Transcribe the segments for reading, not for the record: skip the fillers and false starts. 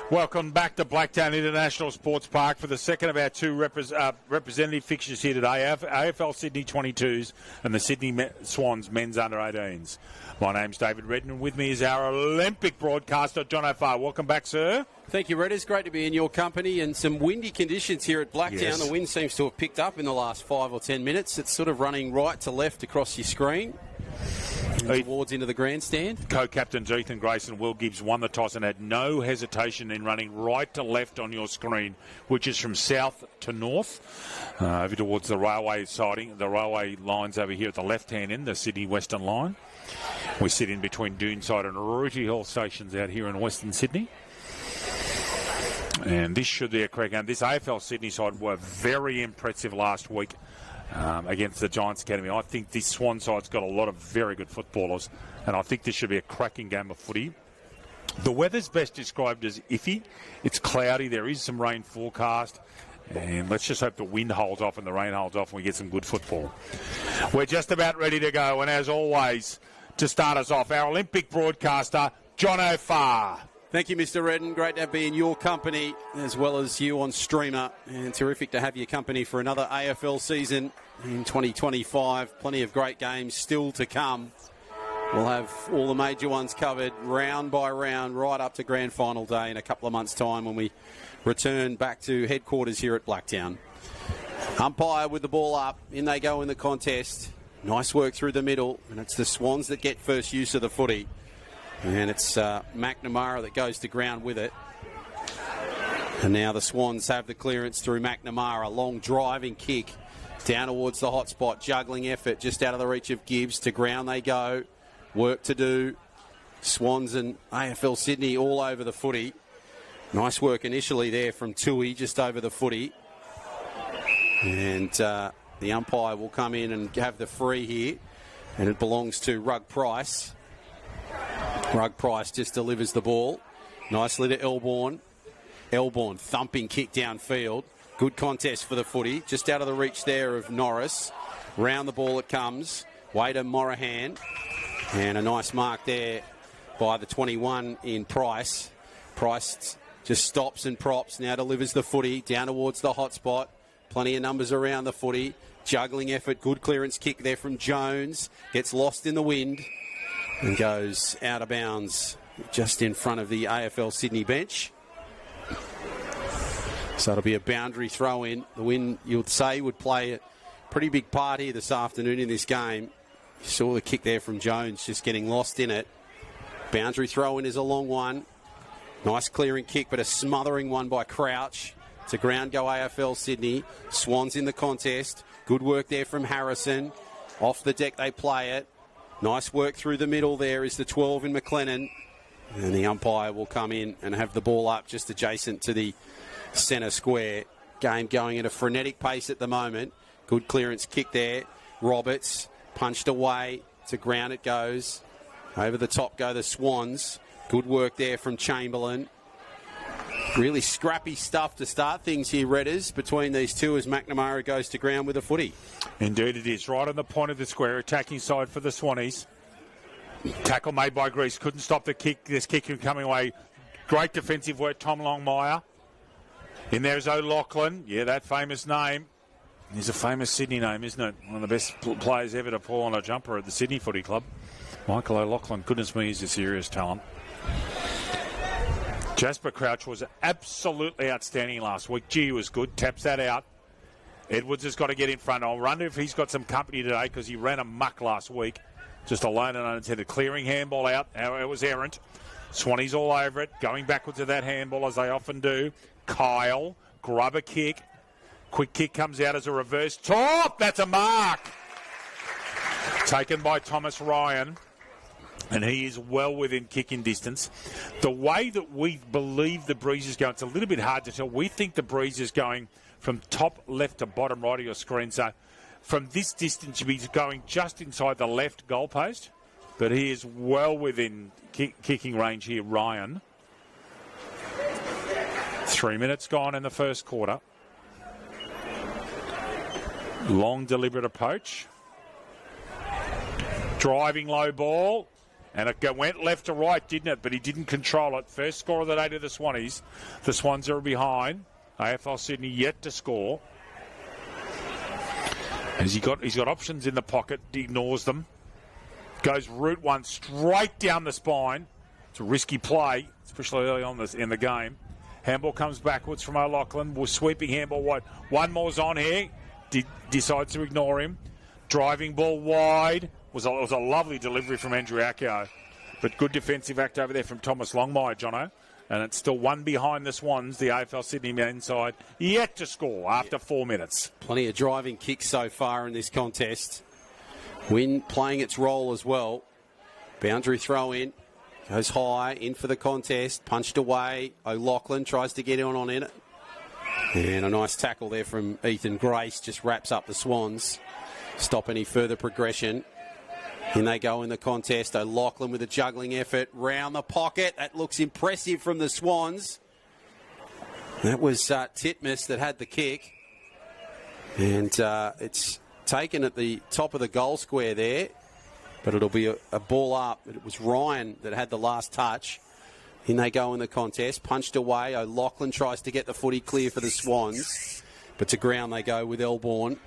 Welcome back to Blacktown International Sports Park for the second of our two representative fixtures here today, AFL Sydney 22s and the Sydney Swans men's under-18s. My name's David Redden, and with me is our Olympic broadcaster, John O'Farr. Welcome back, sir. Thank you, Red. It's great to be in your company, and some windy conditions here at Blacktown. Yes. The wind seems to have picked up in the last 5 or 10 minutes. It's sort of running right to left across your screen and towards into the grandstand. Co-captains Ethan Grace and Will Gibbs won the toss and had no hesitation in running right to left on your screen, which is from south to north, over towards the railway siding, the railway lines over here at the left-hand end, the Sydney Western line. We sit in between Doonside and Rooty Hill stations out here in Western Sydney. And this should be a correct game. This AFL Sydney side were very impressive last week against the Giants Academy. I think this Swan side's got a lot of very good footballers, and I think this should be a cracking game of footy. The weather's best described as iffy. It's cloudy. There is some rain forecast. And let's just hope the wind holds off and the rain holds off and we get some good football. We're just about ready to go. And as always, to start us off, our Olympic broadcaster, John O'Farr. Thank you, Mr. Redden. Great to be in your company as well as you on streamer. And terrific to have your company for another AFL season in 2025. Plenty of great games still to come. We'll have all the major ones covered round by round right up to grand final day in a couple of months' time when we return back to headquarters here at Blacktown. Umpire with the ball up. In they go in the contest. Nice work through the middle. And it's the Swans that get first use of the footy. And it's McNamara that goes to ground with it. And now the Swans have the clearance through McNamara. Long driving kick down towards the hot spot. Juggling effort just out of the reach of Gibbs. To ground they go. Work to do. Swans and AFL Sydney all over the footy. Nice work initially there from Tui just over the footy. And the umpire will come in and have the free here. And it belongs to Rug Price. Rug Price just delivers the ball. Nicely to Elborn. Elborn thumping kick downfield. Good contest for the footy. Just out of the reach there of Norris. Round the ball it comes. Way to Morahan. And a nice mark there by the 21 in Price. Price just stops and props. Now delivers the footy down towards the hot spot. Plenty of numbers around the footy. Juggling effort. Good clearance kick there from Jones. Gets lost in the wind. And goes out of bounds just in front of the AFL Sydney bench. So it'll be a boundary throw in. The wind, you'd say, would play a pretty big part here this afternoon in this game. You saw the kick there from Jones just getting lost in it. Boundary throw in is a long one. Nice clearing kick, but a smothering one by Crouch. To ground go AFL Sydney. Swans in the contest. Good work there from Harrison. Off the deck they play it. Nice work through the middle there is the 12 in McLennan. And the umpire will come in and have the ball up just adjacent to the centre square. Game going at a frenetic pace at the moment. Good clearance kick there. Roberts punched away. To ground it goes. Over the top go the Swans. Good work there from Chamberlain. Really scrappy stuff to start things here, Redders, between these two as McNamara goes to ground with a footy. Indeed it is. Right on the point of the square, attacking side for the Swannies. Tackle made by Grease. Couldn't stop the kick. This kick from coming away. Great defensive work, Tom Longmire. In there is O'Loughlin. Yeah, that famous name. He's a famous Sydney name, isn't it? One of the best players ever to pull on a jumper at the Sydney Footy Club. Michael O'Loughlin. Goodness me, he's a serious talent. Jasper Crouch was absolutely outstanding last week. Gee, he was good. Taps that out. Edwards has got to get in front. I wonder if he's got some company today because he ran amok last week. Just alone and unintended. Clearing handball out. It was errant. Swannies all over it. Going backwards to that handball as they often do. Kyle. Grub a kick. Quick kick comes out as a reverse top. That's a mark. Taken by Thomas Ryan. And he is well within kicking distance. The way that we believe the breeze is going, it's a little bit hard to tell. We think the breeze is going from top left to bottom right of your screen. So from this distance, you'll be going just inside the left goalpost. But he is well within kicking range here, Ryan. 3 minutes gone in the first quarter. Long deliberate approach. Driving low ball. And it went left to right, didn't it? But he didn't control it. First score of the day to the Swannies. The Swans are behind. AFL Sydney yet to score. He's got options in the pocket. He ignores them. Goes route one straight down the spine. It's a risky play, especially early on in the game. Handball comes backwards from O'Loughlin. We're sweeping handball wide. One more's on here. Decides to ignore him. Driving ball wide. It was a lovely delivery from Andrew Accio. But good defensive act over there from Thomas Longmire, Jono. And it's still one behind the Swans, the AFL Sydney men's side, yet to score after 4 minutes. Plenty of driving kicks so far in this contest. Win playing its role as well. Boundary throw in. Goes high, in for the contest. Punched away. O'Loughlin tries to get on it. And a nice tackle there from Ethan Grace. Just wraps up the Swans. Stop any further progression. In they go in the contest. O'Loughlin with a juggling effort. Round the pocket. That looks impressive from the Swans. That was Titmus that had the kick. And it's taken at the top of the goal square there. But it'll be a ball up. It was Ryan that had the last touch. In they go in the contest. Punched away. O'Loughlin tries to get the footy clear for the Swans. But to ground they go with Elborn.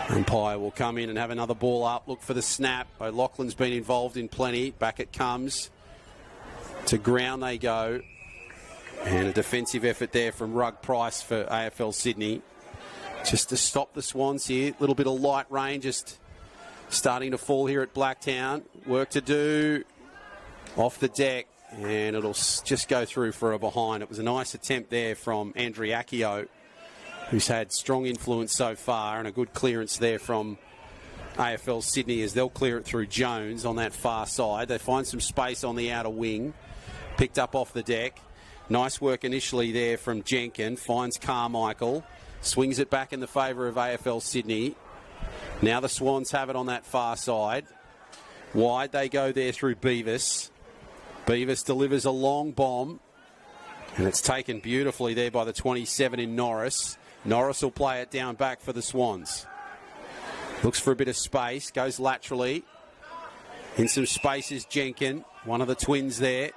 Umpire will come in and have another ball up. Look for the snap. O'Loughlin's been involved in plenty. Back it comes. To ground they go. And a defensive effort there from Rug Price for AFL Sydney. Just to stop the Swans here. A little bit of light rain just starting to fall here at Blacktown. Work to do. Off the deck. And it'll just go through for a behind. It was a nice attempt there from Andrew Accio, who's had strong influence so far, and a good clearance there from AFL Sydney as they'll clear it through Jones on that far side. They find some space on the outer wing. Picked up off the deck. Nice work initially there from Jenkins. Finds Carmichael. Swings it back in the favour of AFL Sydney. Now the Swans have it on that far side. Wide they go there through Beavis. Beavis delivers a long bomb. And it's taken beautifully there by the 27 in Norris. Norris will play it down back for the Swans. Looks for a bit of space. Goes laterally. In some space is Jenkin. One of the twins there.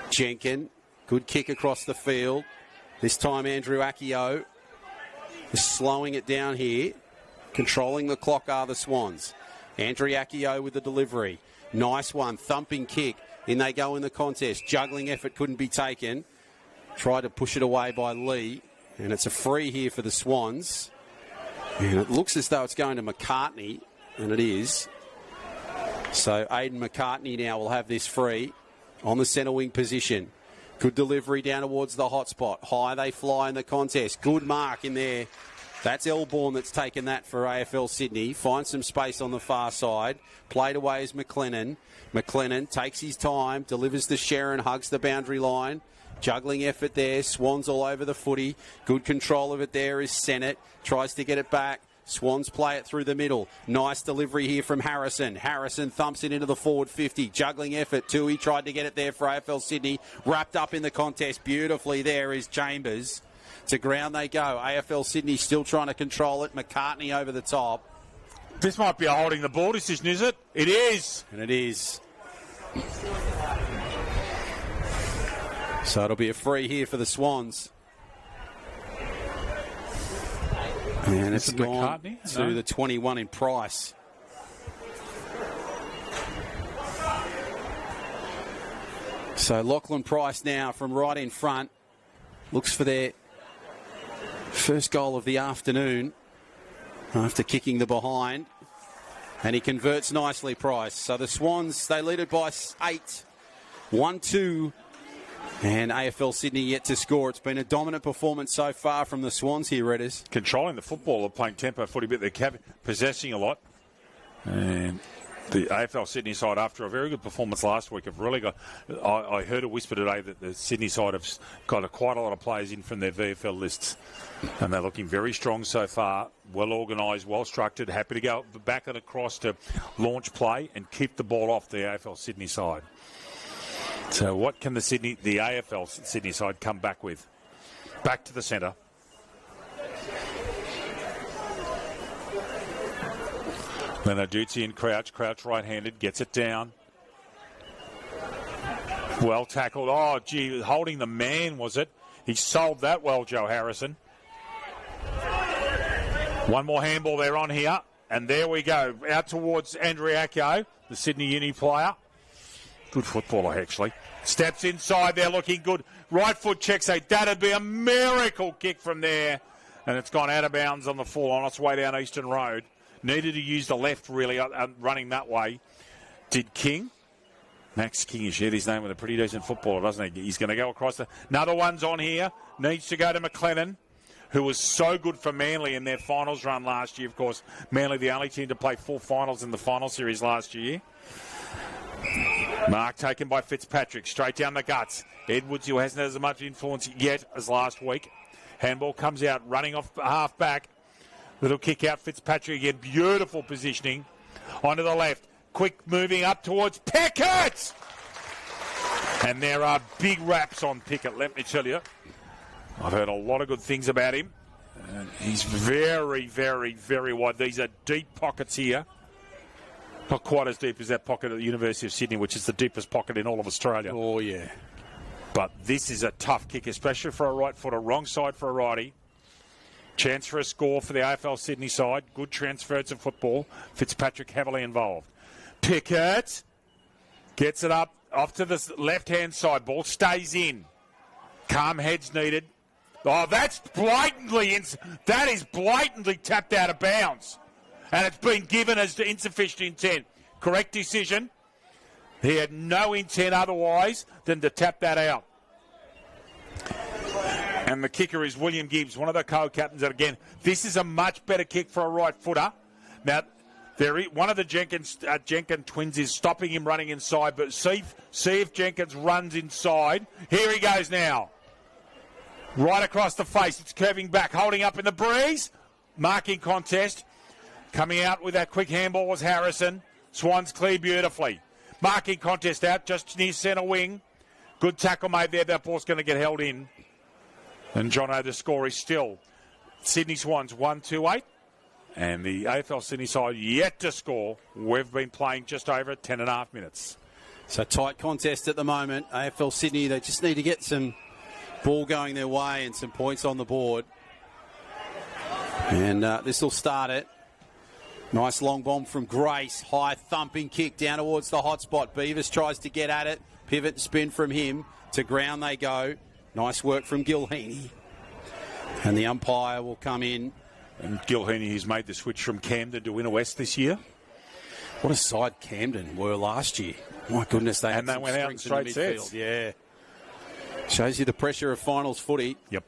Jenkin. Good kick across the field. This time Andrew Accio is slowing it down here. Controlling the clock are the Swans. Andrew Accio with the delivery. Nice one. Thumping kick. In they go in the contest. Juggling effort couldn't be taken. Tried to push it away by Lee. And it's a free here for the Swans. And it looks as though it's going to McCartney. And it is. So Aidan McCartney now will have this free on the centre wing position. Good delivery down towards the hot spot. High they fly in the contest. Good mark in there. That's Elborn that's taken that for AFL Sydney. Finds some space on the far side. Played away is McLennan. McLennan takes his time, delivers to Sharon, hugs the boundary line. Juggling effort there. Swans all over the footy. Good control of it there is Sennett. Tries to get it back. Swans play it through the middle. Nice delivery here from Harrison. Harrison thumps it into the forward 50. Juggling effort. Tui tried to get it there for AFL Sydney. Wrapped up in the contest beautifully there is Chambers. To ground they go. AFL Sydney still trying to control it. McCartney over the top. This might be a holding the ball decision, is it? It is. And it is. So it'll be a free here for the Swans. And it's gone to the 21 in Price. So Lachlan Price now from right in front. Looks for their first goal of the afternoon after kicking the behind. And he converts nicely, Price. So the Swans, they lead it by 8. 1-2. And AFL Sydney yet to score. It's been a dominant performance so far from the Swans here, Redders. Controlling the football, they're playing tempo footy, but they're possessing a lot. And the AFL Sydney side, after a very good performance last week, have really got... I heard a whisper today that the Sydney side have got quite a lot of players in from their VFL lists. And they're looking very strong so far. Well organised, well structured, happy to go back and across to launch play and keep the ball off the AFL Sydney side. So what can the AFL Sydney side come back with? Back to the centre. Lenarduzzi and Crouch right-handed, gets it down. Well tackled. Oh, gee, holding the man, was it? He sold that well, Joe Harrison. One more handball there on here. And there we go. Out towards Andriacchio, the Sydney Uni player. Good footballer, actually. Steps inside there, looking good. Right foot checks out. That'd be a miracle kick from there. And it's gone out of bounds on the full on its way down Eastern Road. Needed to use the left, really, running that way. Did King. Max King has shared his name with a pretty decent footballer, doesn't he? He's going to go across. Another one's on here. Needs to go to McLennan, who was so good for Manly in their finals run last year. Of course, Manly the only team to play 4 finals in the final series last year. Mark taken by Fitzpatrick, straight down the guts. Edwards, who hasn't had as much influence yet as last week. Handball comes out, running off half back. Little kick out, Fitzpatrick again. Beautiful positioning. Onto the left. Quick moving up towards Pickett! And there are big raps on Pickett, let me tell you. I've heard a lot of good things about him. And he's very, very, very wide. These are deep pockets here. Not quite as deep as that pocket at the University of Sydney, which is the deepest pocket in all of Australia. Oh, yeah. But this is a tough kick, especially for a right footer. Wrong side for a righty. Chance for a score for the AFL Sydney side. Good transfers of football. Fitzpatrick heavily involved. Pickett gets it up off to the left-hand side. Ball stays in. Calm heads needed. Oh, that's blatantly tapped out of bounds. And it's been given as insufficient intent. Correct decision. He had no intent otherwise than to tap that out. And the kicker is William Gibbs, one of the co-captains. And again, this is a much better kick for a right footer. Now, one of the Jenkins twins is stopping him running inside, but see if Jenkins runs inside. Here he goes now. Right across the face. It's curving back, holding up in the breeze. Marking contest. Coming out with that quick handball was Harrison. Swans clear beautifully. Marking contest out just near centre wing. Good tackle made there. That ball's going to get held in. And Jono, the score is still Sydney Swans 1-2-8. And the AFL Sydney side yet to score. We've been playing just over 10.5 minutes. So tight contest at the moment. AFL Sydney, they just need to get some ball going their way and some points on the board. And this will start it. Nice long bomb from Grace. High thumping kick down towards the hot spot. Beavis tries to get at it. Pivot and spin from him. To ground they go. Nice work from Gilheeney. And the umpire will come in. And Gilheeney, who's made the switch from Camden to Inner West this year. What a side Camden were last year. My goodness, they went out in straight sets. Yeah. Shows you the pressure of finals footy. Yep.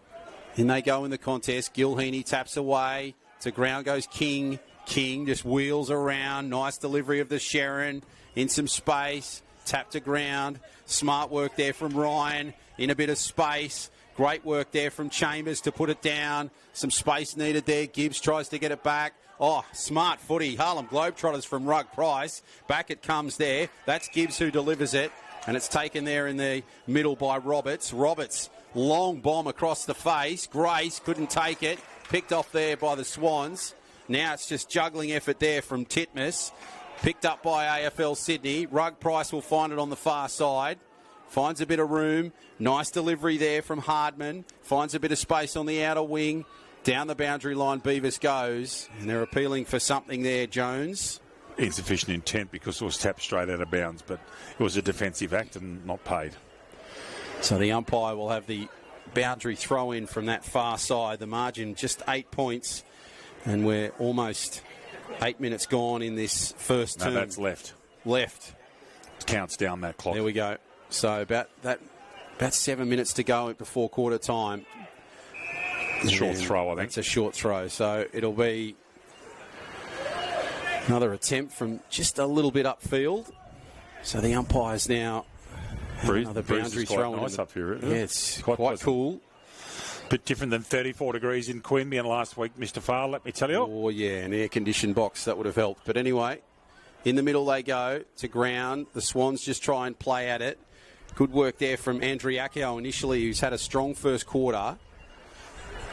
In they go in the contest. Gilheeney taps away. To ground goes King. King just wheels around. Nice delivery of the Sharon. In some space. Tap to ground. Smart work there from Ryan. In a bit of space. Great work there from Chambers to put it down. Some space needed there. Gibbs tries to get it back. Oh, smart footy. Harlem Globetrotters from Rug Price. Back it comes there. That's Gibbs who delivers it. And it's taken there in the middle by Roberts. Roberts, long bomb across the face. Grace couldn't take it. Picked off there by the Swans. Now it's just juggling effort there from Titmus. Picked up by AFL Sydney. Rug Price will find it on the far side. Finds a bit of room. Nice delivery there from Hardman. Finds a bit of space on the outer wing. Down the boundary line, Beavis goes. And they're appealing for something there, Jones. Insufficient intent because it was tapped straight out of bounds, but it was a defensive act and not paid. So the umpire will have the boundary throw in from that far side. The margin just 8 points. And we're almost 8 minutes gone in this first term. No, that's left. Left. It counts down that clock. There we go. So about 7 minutes to go before quarter time. Short throw, I think. It's a short throw. So it'll be another attempt from just a little bit upfield. So the umpires now have another boundary throw. Nice up here, isn't it? Yeah, it's quite cool. Bit different than 34 degrees in Queanbeyan last week, Mr. Farr, let me tell you. Oh, yeah, an air-conditioned box, that would have helped. But anyway, in the middle they go to ground. The Swans just try and play at it. Good work there from Andriacchio initially, who's had a strong first quarter.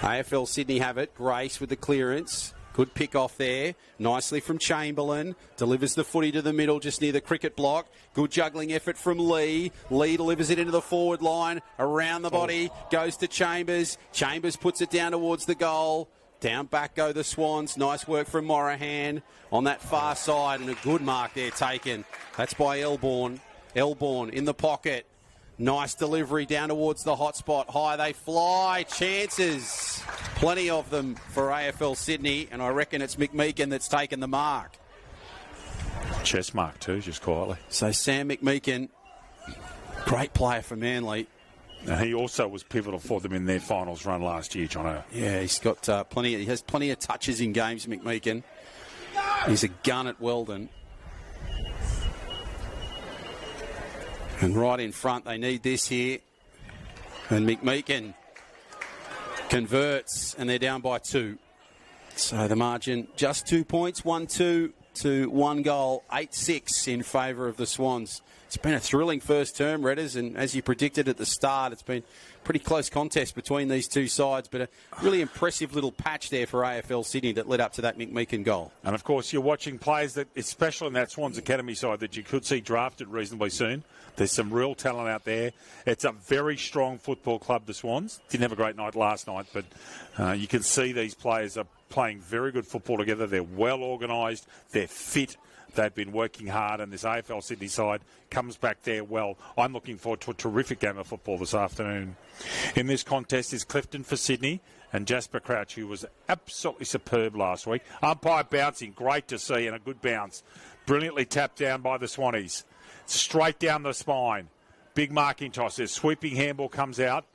AFL Sydney have it. Grace with the clearance. Good pick off there. Nicely from Chamberlain. Delivers the footy to the middle just near the cricket block. Good juggling effort from Lee. Lee delivers it into the forward line. Around the body. Goes to Chambers. Chambers puts it down towards the goal. Down back go the Swans. Nice work from Morahan on that far side. And a good mark there taken. That's by Elborn. Elborn in the pocket. Nice delivery down towards the hot spot. High they fly. Chances. Plenty of them for AFL Sydney. And I reckon it's McMeekin that's taken the mark. Chest mark too, just quietly. So Sam McMeekin, great player for Manly. And he also was pivotal for them in their finals run last year, Jono. Yeah, he's got he has plenty of touches in games, McMeekin. He's a gun at Weldon. And right in front, they need this here. And McMeekin converts, and they're down by 2. So the margin, just 2 points, 1-2 to 1 goal, 8-6 in favour of the Swans. It's been a thrilling first term, Redders, and as you predicted at the start, it's been a pretty close contest between these two sides, but a really impressive little patch there for AFL Sydney that led up to that McMeekin goal. And, of course, you're watching players that, especially in that Swans Academy side, that you could see drafted reasonably soon. There's some real talent out there. It's a very strong football club, the Swans. Didn't have a great night last night, but you can see these players are playing very good football together. They're well organised. They're fit. They've been working hard, and this AFL Sydney side comes back there well. I'm looking forward to a terrific game of football this afternoon. In this contest is Clifton for Sydney and Jasper Crouch, who was absolutely superb last week. Umpire bouncing, great to see, and a good bounce. Brilliantly tapped down by the Swannies. Straight down the spine. Big marking toss. There's sweeping handball comes out.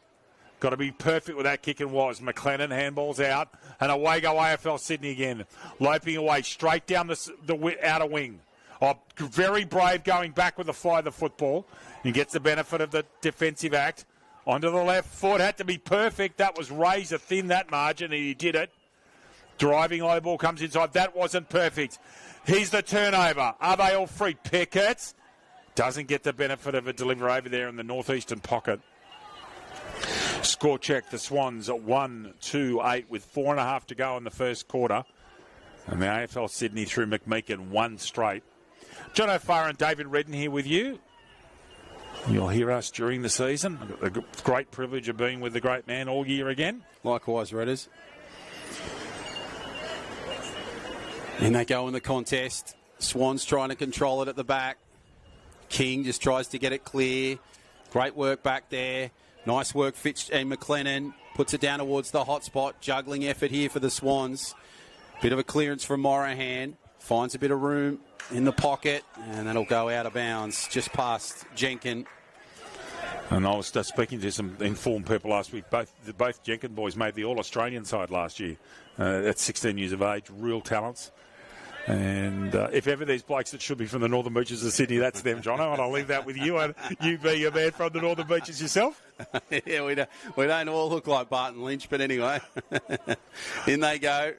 Got to be perfect with that kick and was. McLennan handballs out. And away go AFL Sydney again. Loping away straight down the outer wing. Oh, very brave going back with the fly of the football. He gets the benefit of the defensive act. Onto the left foot. Had to be perfect. That was razor thin, that margin, and he did it. Driving low ball comes inside. That wasn't perfect. Here's the turnover. Are they all free? Pickett doesn't get the benefit of a delivery over there in the northeastern pocket. Score check, the Swans at 1-2-8 with 4.5 to go in the first quarter. And the AFL Sydney through McMeekin, 1 straight. John O'Farr and David Redden here with you. You'll hear us during the season. A great privilege of being with the great man all year again. Likewise, Redders. And they go in the contest. Swans trying to control it at the back. King just tries to get it clear. Great work back there. Nice work, Fitch and McLennan. Puts it down towards the hot spot. Juggling effort here for the Swans. Bit of a clearance from Morahan. Finds a bit of room in the pocket. And that'll go out of bounds just past Jenkins. And I was speaking to some informed people last week. Both Jenkins boys made the All-Australian side last year. At 16 years of age. Real talents. And if ever there's blokes that should be from the Northern Beaches of Sydney, that's them, Jono, and I'll leave that with you. And you being a man from the Northern Beaches yourself. Yeah, we don't all look like Barton Lynch, but anyway. In they go.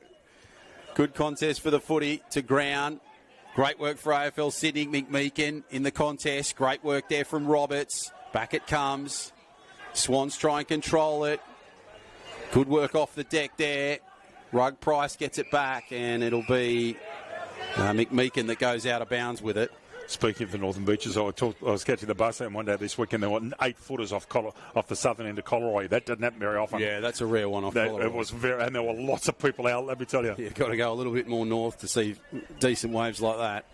Good contest for the footy to ground. Great work for AFL Sydney. McMeekin in the contest. Great work there from Roberts. Back it comes. Swans try and control it. Good work off the deck there. Rug Price gets it back, and it'll be McMeekin that goes out of bounds with it. Speaking of the Northern Beaches, I was catching the bus home one day this week, and there were 8-footers off the southern end of Coleroy. That doesn't happen very often. Yeah, that's a rare one off Coleroy. It was and there were lots of people out, let me tell you. You've got to go a little bit more north to see decent waves like that.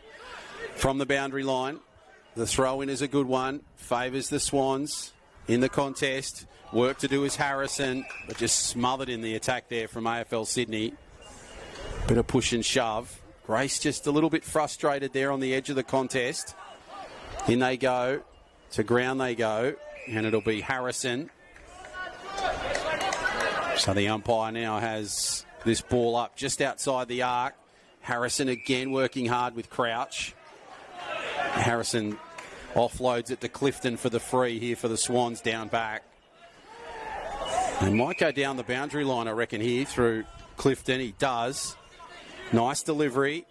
From the boundary line, the throw-in is a good one. Favours the Swans in the contest. Work to do is Harrison, but just smothered in the attack there from AFL Sydney. Bit of push and shove. Grace just a little bit frustrated there on the edge of the contest. In they go. To ground they go. And it'll be Harrison. So the umpire now has this ball up just outside the arc. Harrison again working hard with Crouch. Harrison offloads it to Clifton for the free here for the Swans down back. And might go down the boundary line, I reckon, here through Clifton. He does. Nice delivery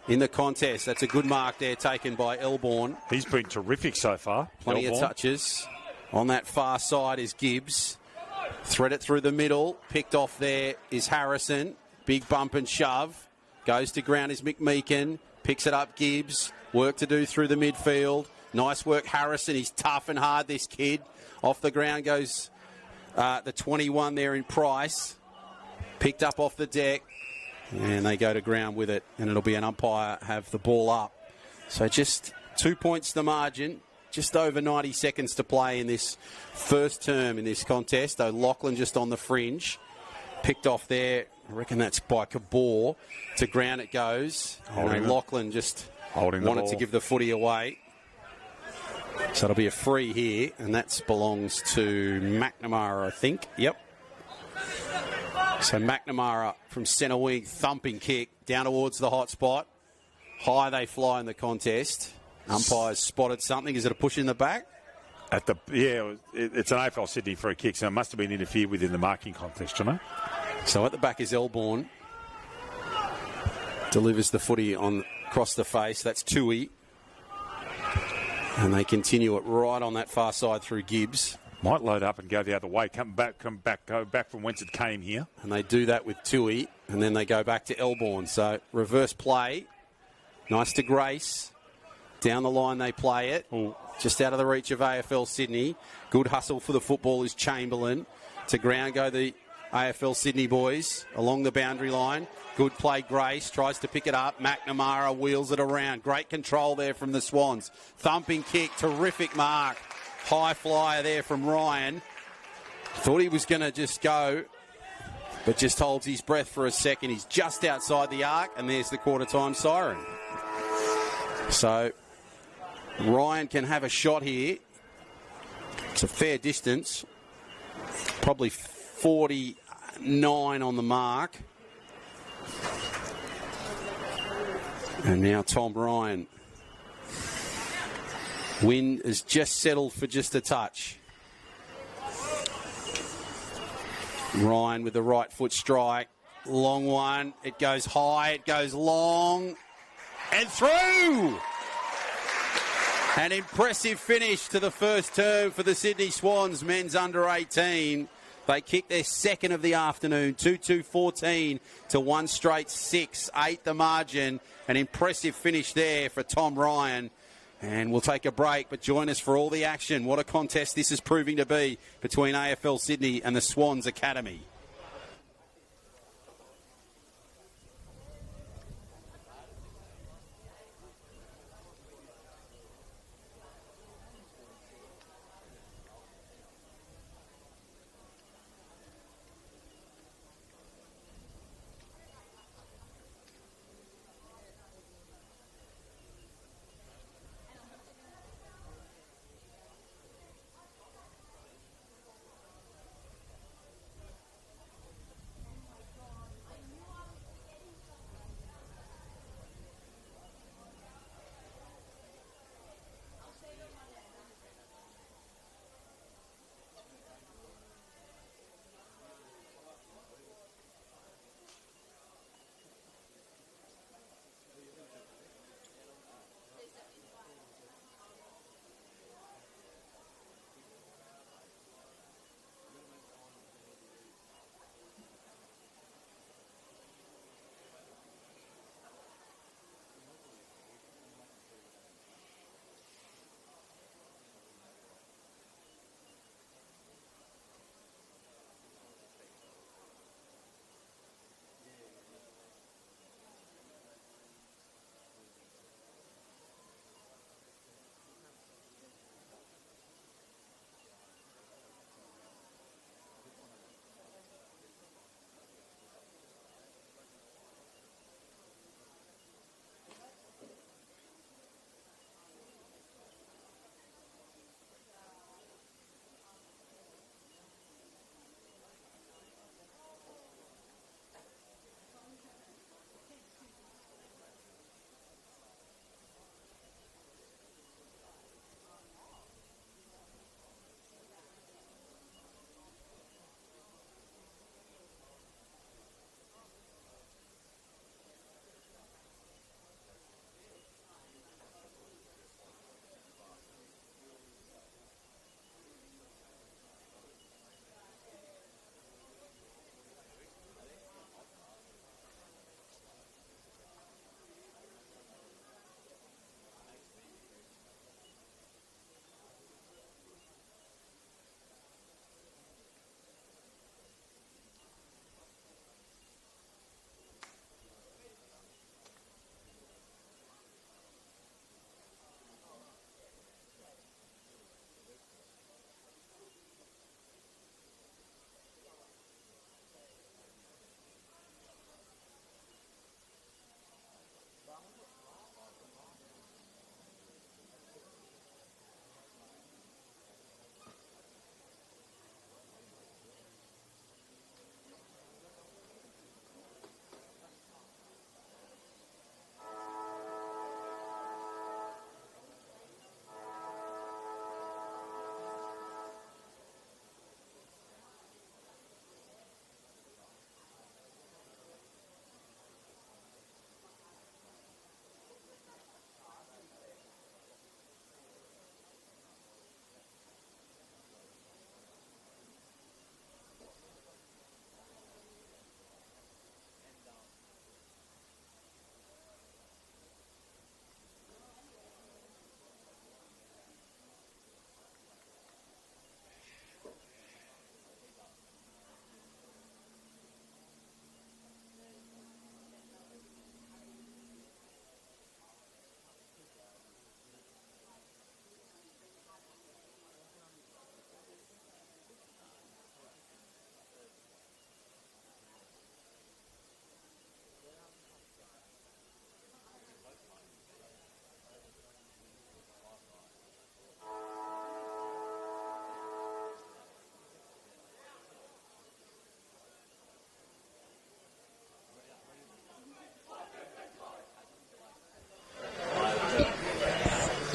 in the contest. That's a good mark there taken by Elborn. He's been terrific so far. Plenty of touches. On that far side is Gibbs. Thread it through the middle. Picked off there is Harrison. Big bump and shove. Goes to ground is McMeekin. Picks it up Gibbs. Work to do through the midfield. Nice work, Harrison. He's tough and hard, this kid. Off the ground goes the 21 there in Price. Picked up off the deck. And they go to ground with it. And it'll be an umpire have the ball up. So just 2 points the margin. Just over 90 seconds to play in this first term in this contest. O'Loughlin just on the fringe. Picked off there. I reckon that's by Cabor. To ground it goes. And O'Loughlin just wanted to give the footy away. So it'll be a free here. And that belongs to McNamara, I think. Yep. So McNamara from centre wing. Thumping kick down towards the hot spot. High they fly in the contest. Umpires spotted something. Is it a push in the back? It's an AFL Sydney free kick, so it must have been interfered with in the marking contest, you know? So at the back is Elborn. Delivers the footy on across the face. That's Tui. And they continue it right on that far side through Gibbs. Might load up and go the other way. Go back from whence it came here. And they do that with Tui, and then they go back to Elborn. So reverse play. Nice to Grace. Down the line they play it. Ooh. Just out of the reach of AFL Sydney. Good hustle for the football is Chamberlain. To ground go the AFL Sydney boys along the boundary line. Good play, Grace. Tries to pick it up. McNamara wheels it around. Great control there from the Swans. Thumping kick. Terrific mark. High flyer there from Ryan. Thought he was going to just go, but just holds his breath for a second. He's just outside the arc, and there's the quarter time siren. So Ryan can have a shot here. It's a fair distance. Probably 49 on the mark. And now Tom Ryan. Wind has just settled for just a touch. Ryan with the right foot strike. Long one. It goes high. It goes long. And through! An impressive finish to the first term for the Sydney Swans men's under 18. They kicked their second of the afternoon, 2-2-14 to 1 straight 6-8 the margin. An impressive finish there for Tom Ryan. And we'll take a break, but join us for all the action. What a contest this is proving to be between AFL Sydney and the Swans Academy.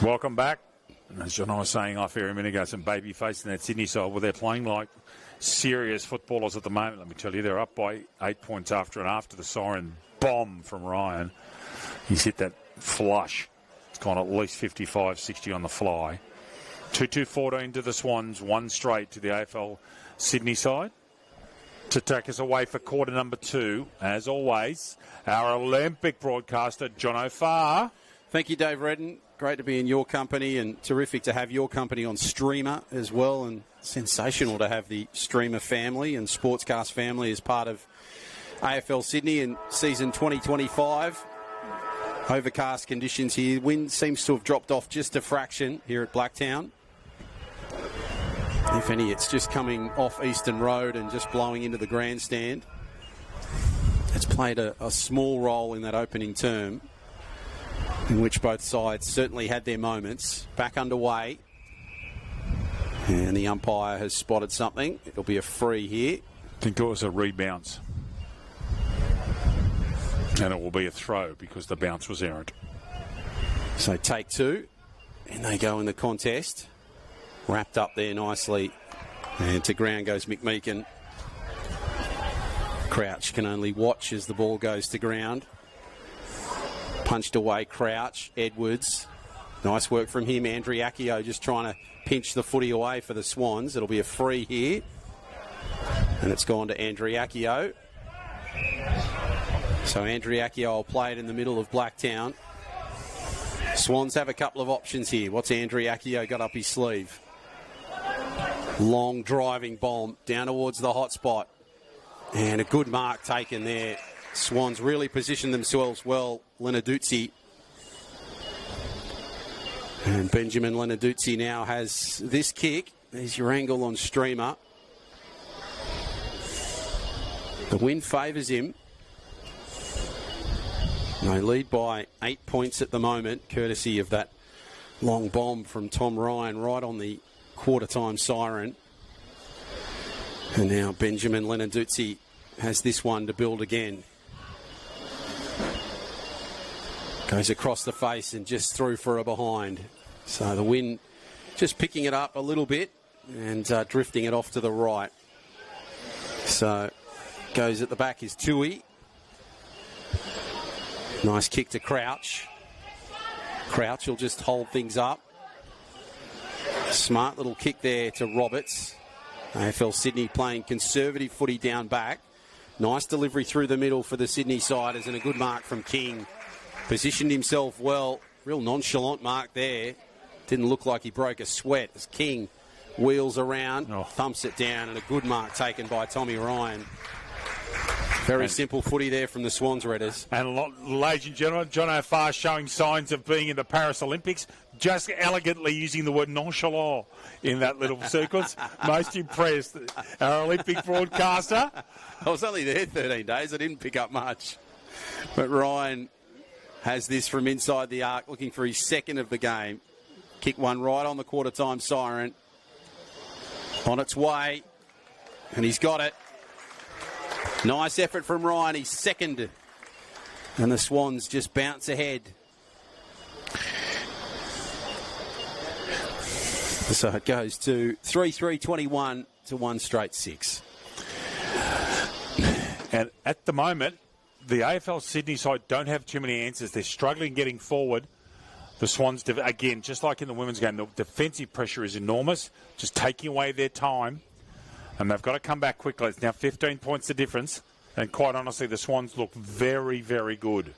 Welcome back. As John was saying off air a minute ago, some baby face in that Sydney side. Well, they're playing like serious footballers at the moment. Let me tell you, they're up by 8 points after the siren bomb from Ryan. He's hit that flush. It's gone at least 55, 60 on the fly. 2-2-14 to the Swans, one straight to the AFL Sydney side. To take us away for quarter number 2, as always, our Olympic broadcaster, John O'Farr. Thank you, Dave Redden. Great to be in your company and terrific to have your company on Streamer as well, and sensational to have the Streamer family and Sportscast family as part of AFL Sydney in season 2025. Overcast conditions here. Wind seems to have dropped off just a fraction here at Blacktown. If any, it's just coming off Eastern Road and just blowing into the grandstand. It's played a small role in that opening term, in which both sides certainly had their moments. Back underway. And the umpire has spotted something. It'll be a free here. I think it was a rebounce. And it will be a throw because the bounce was errant. So take 2. And they go in the contest. Wrapped up there nicely. And to ground goes McMeekin. Crouch can only watch as the ball goes to ground. Punched away, Crouch, Edwards. Nice work from him. Andriacchio just trying to pinch the footy away for the Swans. It'll be a free here. And it's gone to Andriacchio. So Andriacchio will play it in the middle of Blacktown. Swans have a couple of options here. What's Andriacchio got up his sleeve? Long driving bomb down towards the hot spot. And a good mark taken there. Swans really positioned themselves well. Lenarduzzi. And Benjamin Lenarduzzi now has this kick. There's your angle on Streamer. The wind favours him. They lead by 8 points at the moment, courtesy of that long bomb from Tom Ryan right on the quarter-time siren. And now Benjamin Lenarduzzi has this one to build again. Goes across the face and just through for a behind. So the wind just picking it up a little bit and drifting it off to the right. So goes at the back is Tui. Nice kick to Crouch. Crouch will just hold things up. Smart little kick there to Roberts. AFL Sydney playing conservative footy down back. Nice delivery through the middle for the Sydney siders and a good mark from King. Positioned himself well. Real nonchalant mark there. Didn't look like he broke a sweat as King wheels around, thumps it down, and a good mark taken by Tommy Ryan. Very simple footy there from the Swans Redders. And ladies and gentlemen, John O'Farr showing signs of being in the Paris Olympics, just elegantly using the word nonchalant in that little sequence. Most impressed. Our Olympic broadcaster. I was only there 13 days. I didn't pick up much. But Ryan has this from inside the arc, looking for his second of the game. Kick one right on the quarter-time siren. On its way. And he's got it. Nice effort from Ryan. He's second. And the Swans just bounce ahead. So it goes to 3-3-21 to 1 straight 6. And at the moment, the AFL Sydney side don't have too many answers. They're struggling getting forward. The Swans, again, just like in the women's game, the defensive pressure is enormous, just taking away their time. And they've got to come back quickly. It's now 15 points the difference. And quite honestly, the Swans look very, very good.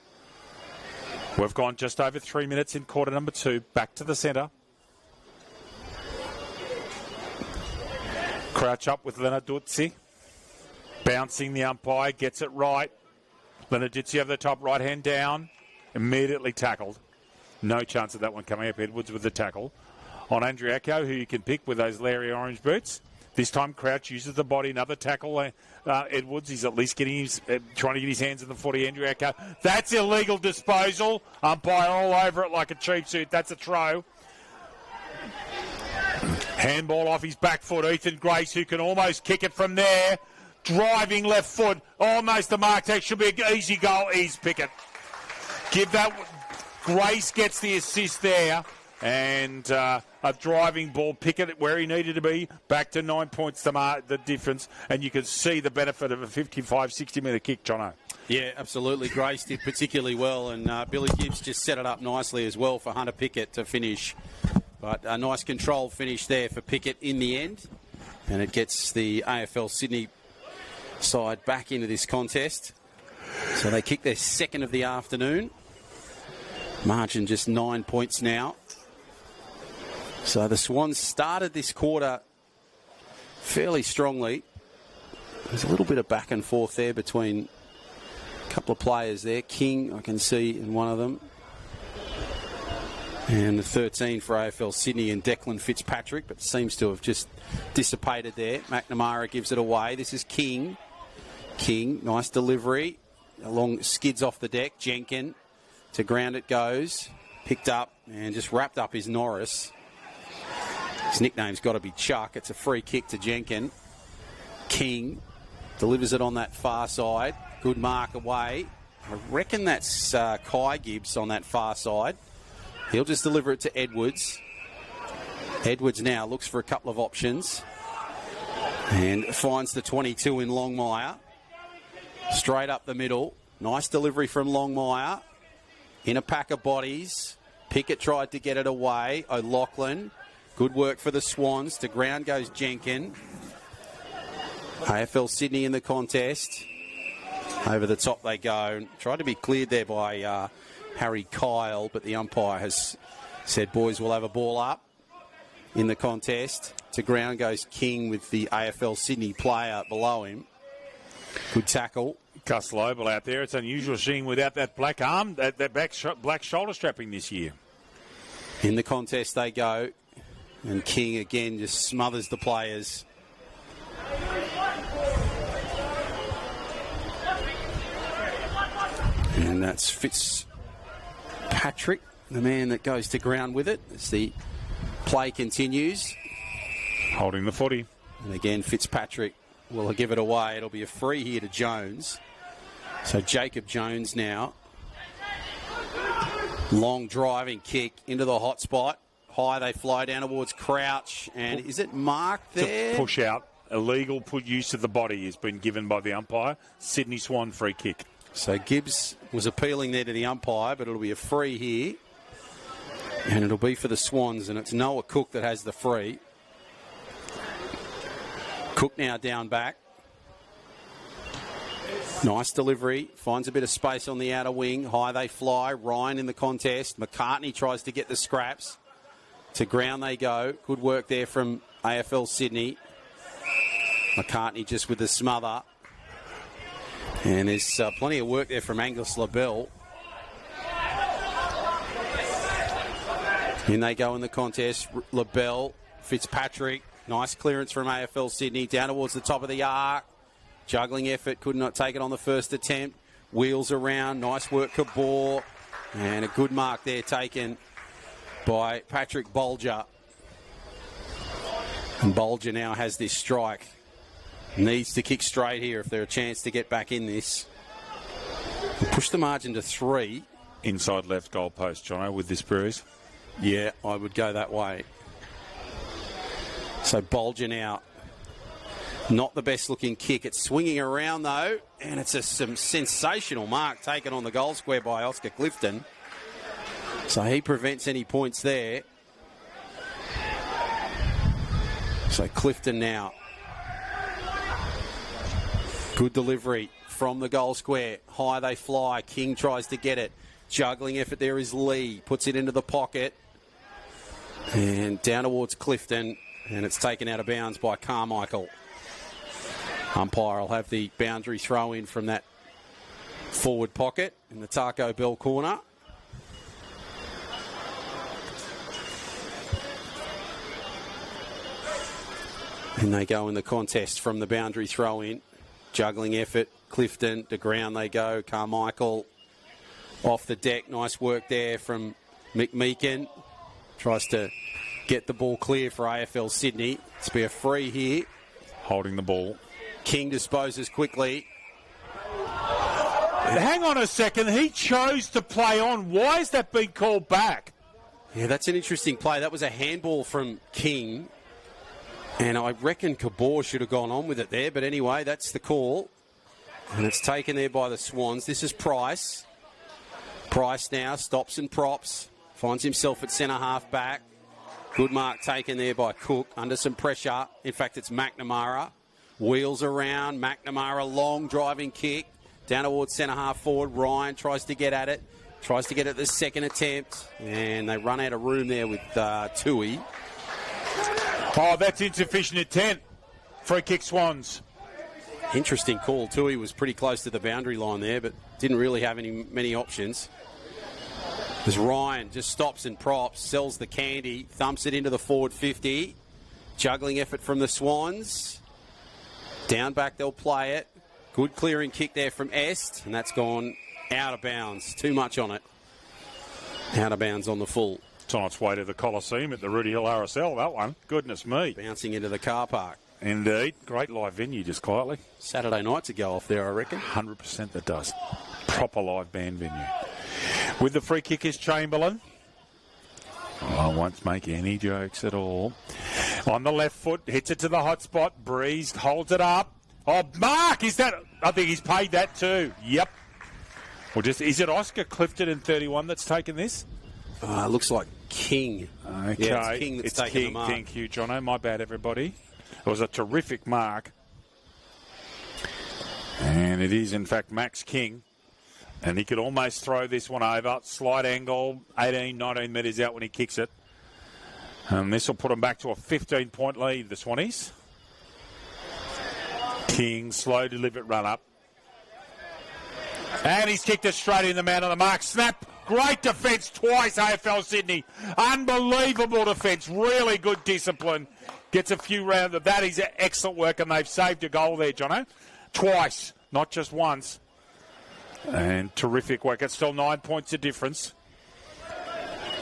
We've gone just over 3 minutes in quarter number 2. Back to the centre. Crouch up with Lenarduzzi. Bouncing the umpire, gets it right. Lenarduzzi over the top, right hand down. Immediately tackled. No chance of that one coming up. Edwards with the tackle. On Andriacchio, who you can pick with those Larry Orange boots. This time Crouch uses the body. Another tackle. Edwards, he's at least getting trying to get his hands in the footy. Andriacchio. That's illegal disposal. Umpire all over it like a cheap suit. That's a throw. Handball off his back foot. Ethan Grace, who can almost kick it from there. Driving left foot. Almost a mark take. Should be an easy goal. Ease Pickett. Give that. Grace gets the assist there. and a driving ball. Pickett where he needed to be, back to 9 points the difference, and you could see the benefit of a 55, 60-metre kick, Jono. Yeah, absolutely. Grace did particularly well, and Billy Gibbs just set it up nicely as well for Hunter Pickett to finish. But a nice controlled finish there for Pickett in the end, and it gets the AFL Sydney side back into this contest. So they kick their second of the afternoon. Margin just 9 points now. So the Swans started this quarter fairly strongly. There's a little bit of back and forth there between a couple of players there. King, I can see in one of them. And the 13 for AFL Sydney and Declan Fitzpatrick, but seems to have just dissipated there. McNamara gives it away. This is King. King, nice delivery. Along skids off the deck. Jenkin to ground it goes. Picked up and just wrapped up his Norris. His nickname's got to be Chuck. It's a free kick to Jenkin. King delivers it on that far side. Good mark away. I reckon that's Kai Gibbs on that far side. He'll just deliver it to Edwards. Edwards now looks for a couple of options and finds the 22 in Longmire. Straight up the middle. Nice delivery from Longmire. In a pack of bodies. Pickett tried to get it away. O'Loughlin. Good work for the Swans. To ground goes Jenkin. AFL Sydney in the contest. Over the top they go. Tried to be cleared there by Harry Kyle, but the umpire has said, boys, we'll have a ball up in the contest. To ground goes King with the AFL Sydney player below him. Good tackle. Gus Lobel out there. It's unusual seeing without that black arm, that black shoulder strapping this year. In the contest they go. And King again just smothers the players. And that's Fitzpatrick, the man that goes to ground with it as the play continues. Holding the footy. And again, Fitzpatrick will give it away. It'll be a free here to Jones. So Jacob Jones now. Long driving kick into the hot spot. High they fly down towards Crouch. And is it marked there? To push out. Illegal use of the body has been given by the umpire. Sydney Swan free kick. So Gibbs was appealing there to the umpire, but it'll be a free here. And it'll be for the Swans, and it's Noah Cook that has the free. Cook now down back. Nice delivery. Finds a bit of space on the outer wing. High they fly. Ryan in the contest. McCartney tries to get the scraps. To ground they go. Good work there from AFL Sydney. McCartney just with the smother. And there's plenty of work there from Angus LaBelle. In they go in the contest. LaBelle, Fitzpatrick. Nice clearance from AFL Sydney. Down towards the top of the arc. Juggling effort. Could not take it on the first attempt. Wheels around. Nice work, Kabor. And a good mark there taken by Patrick Bolger. And Bolger now has this strike. Needs to kick straight here if there's a chance to get back in this. We'll push the margin to 3. Inside left goal post, Jono, with this bruise. Yeah, I would go that way. So Bolger now. Not the best looking kick. It's swinging around though. And it's some sensational mark taken on the goal square by Oscar Clifton. So he prevents any points there. So Clifton now. Good delivery from the goal square. High they fly. King tries to get it. Juggling effort there is Lee. Puts it into the pocket. And down towards Clifton. And it's taken out of bounds by Carmichael. Umpire will have the boundary throw in from that forward pocket in the Taco Bell corner. And they go in the contest from the boundary throw in. Juggling effort. Clifton to ground they go. Carmichael off the deck. Nice work there from McMeekin. Tries to get the ball clear for AFL Sydney. It's be a free here. Holding the ball. King disposes quickly. Hang on a second. He chose to play on. Why is that being called back? Yeah, that's an interesting play. That was a handball from King. And I reckon Cabor should have gone on with it there. But anyway, that's the call. And it's taken there by the Swans. This is Price. Price now stops and props. Finds himself at centre-half back. Good mark taken there by Cook. Under some pressure. In fact, it's McNamara. Wheels around. McNamara, long driving kick. Down towards centre-half forward. Ryan tries to get at it. Tries to get it the second attempt. And they run out of room there with Tui. Oh, that's insufficient intent. Free kick Swans. Interesting call. Tui was pretty close to the boundary line there, but didn't really have many options. As Ryan just stops and props, sells the candy, thumps it into the forward 50. Juggling effort from the Swans. Down back, they'll play it. Good clearing kick there from Est, and that's gone out of bounds. Too much on it. Out of bounds on the full. It's on its way to the Coliseum at the Rudy Hill RSL, that one. Goodness me. Bouncing into the car park. Indeed. Great live venue, just quietly. Saturday night to go off there, I reckon. 100% that does. Proper live band venue. With the free kick is Chamberlain. I won't make any jokes at all. On the left foot, hits it to the hot spot. Breeze holds it up. Oh, Mark, is that... I think he's paid that too. Yep. Well, is it Oscar Clifton in 31 that's taken this? Looks like King. Okay. Yeah, it's King that's taken the mark. Thank you, Jono. My bad, everybody. It was a terrific mark. And it is, in fact, Max King. And he could almost throw this one over. Slight angle, 18, 19 metres out when he kicks it. And this will put them back to a 15-point lead, the Swannies. King, slow delivered run up. And he's kicked it straight in the man on the mark. Snap. Great defence twice, AFL Sydney. Unbelievable defence. Really good discipline. Gets a few rounds. That is excellent work, and they've saved a goal there, Jono. Twice, not just once. And terrific work. It's still 9 points of difference.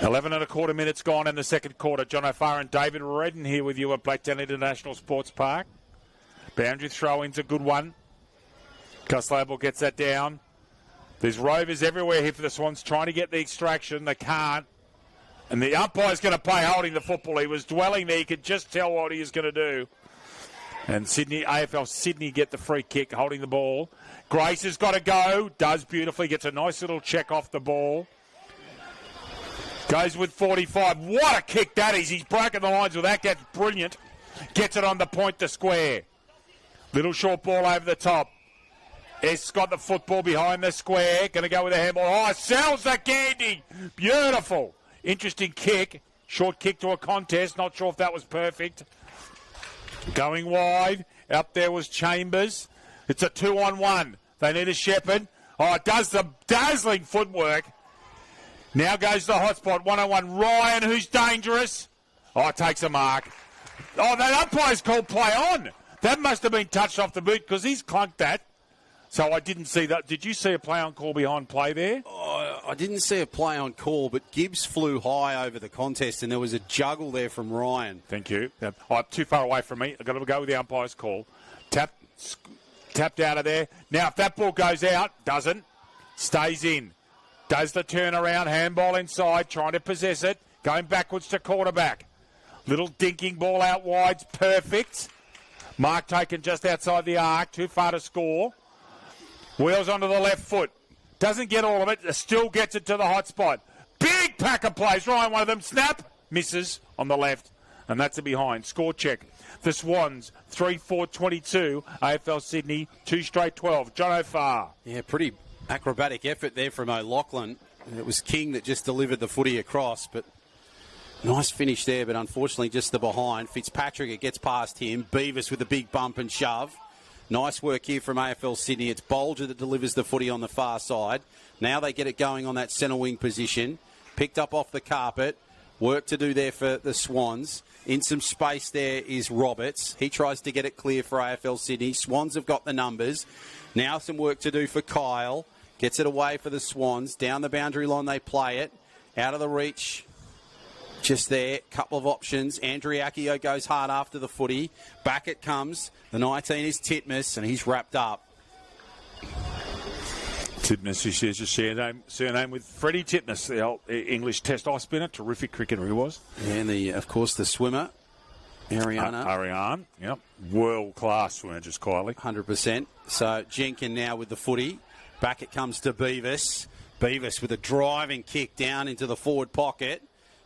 11 and a quarter minutes gone in the second quarter. John O'Farr and David Redden here with you at Blacktown International Sports Park. Boundary throw-in's a good one. Gus Label gets that down. There's rovers everywhere here for the Swans trying to get the extraction. They can't. And the umpire's going to play holding the football. He was dwelling there. You could just tell what he was going to do. And Sydney, AFL Sydney get the free kick, holding the ball. Grace has got to go. Does beautifully. Gets a nice little check off the ball. Goes with 45. What a kick that is. He's broken the lines with that. That's brilliant. Gets it on the point to square. Little short ball over the top. S got the football behind the square. Going to go with a handball. Oh, sells the candy. Beautiful. Interesting kick. Short kick to a contest. Not sure if that was perfect. Going wide. Up there was Chambers. It's a 2-on-1. They need a Shepherd. Oh, it does the dazzling footwork. Now goes the hot spot. 1-on-1. Ryan, who's dangerous. Oh, it takes a mark. Oh, that umpire's called play on. That must have been touched off the boot because he's clunked that. So I didn't see that. Did you see a play on call behind play there? Oh, I didn't see a play on call, but Gibbs flew high over the contest and there was a juggle there from Ryan. Thank you. Oh, too far away from me. I've got to go with the umpire's call. Tapped out of there. Now, if that ball goes out, doesn't, stays in. Does the turnaround, handball inside, trying to possess it, going backwards to quarterback. Little dinking ball out wide, perfect. Mark taken just outside the arc, too far to score. Wheels onto the left foot. Doesn't get all of it. Still gets it to the hot spot. Big pack of plays. Ryan, one of them. Snap. Misses on the left. And that's a behind. Score check. The Swans, 3-4-22. AFL Sydney, 2 straight 12. John O'Farr. Yeah, pretty acrobatic effort there from O'Loughlin. And it was King that just delivered the footy across. But nice finish there, but unfortunately just the behind. Fitzpatrick, it gets past him. Beavis with a big bump and shove. Nice work here from AFL Sydney. It's Bolger that delivers the footy on the far side. Now they get it going on that centre wing position. Picked up off the carpet. Work to do there for the Swans. In some space there is Roberts. He tries to get it clear for AFL Sydney. Swans have got the numbers. Now some work to do for Kyle. Gets it away for the Swans. Down the boundary line they play it. Out of the reach. Just there, couple of options. Andriacchio goes hard after the footy. Back it comes. The 19 is Titmus, and he's wrapped up. Titmus, he shares a surname with Freddie Titmus, the old English Test ice spinner. Terrific cricketer he was. And, of course, the swimmer, Ariane, yep. World-class swimmer, just quietly. 100%. So, Jenkin now with the footy. Back it comes to Beavis. Beavis with a driving kick down into the forward pocket.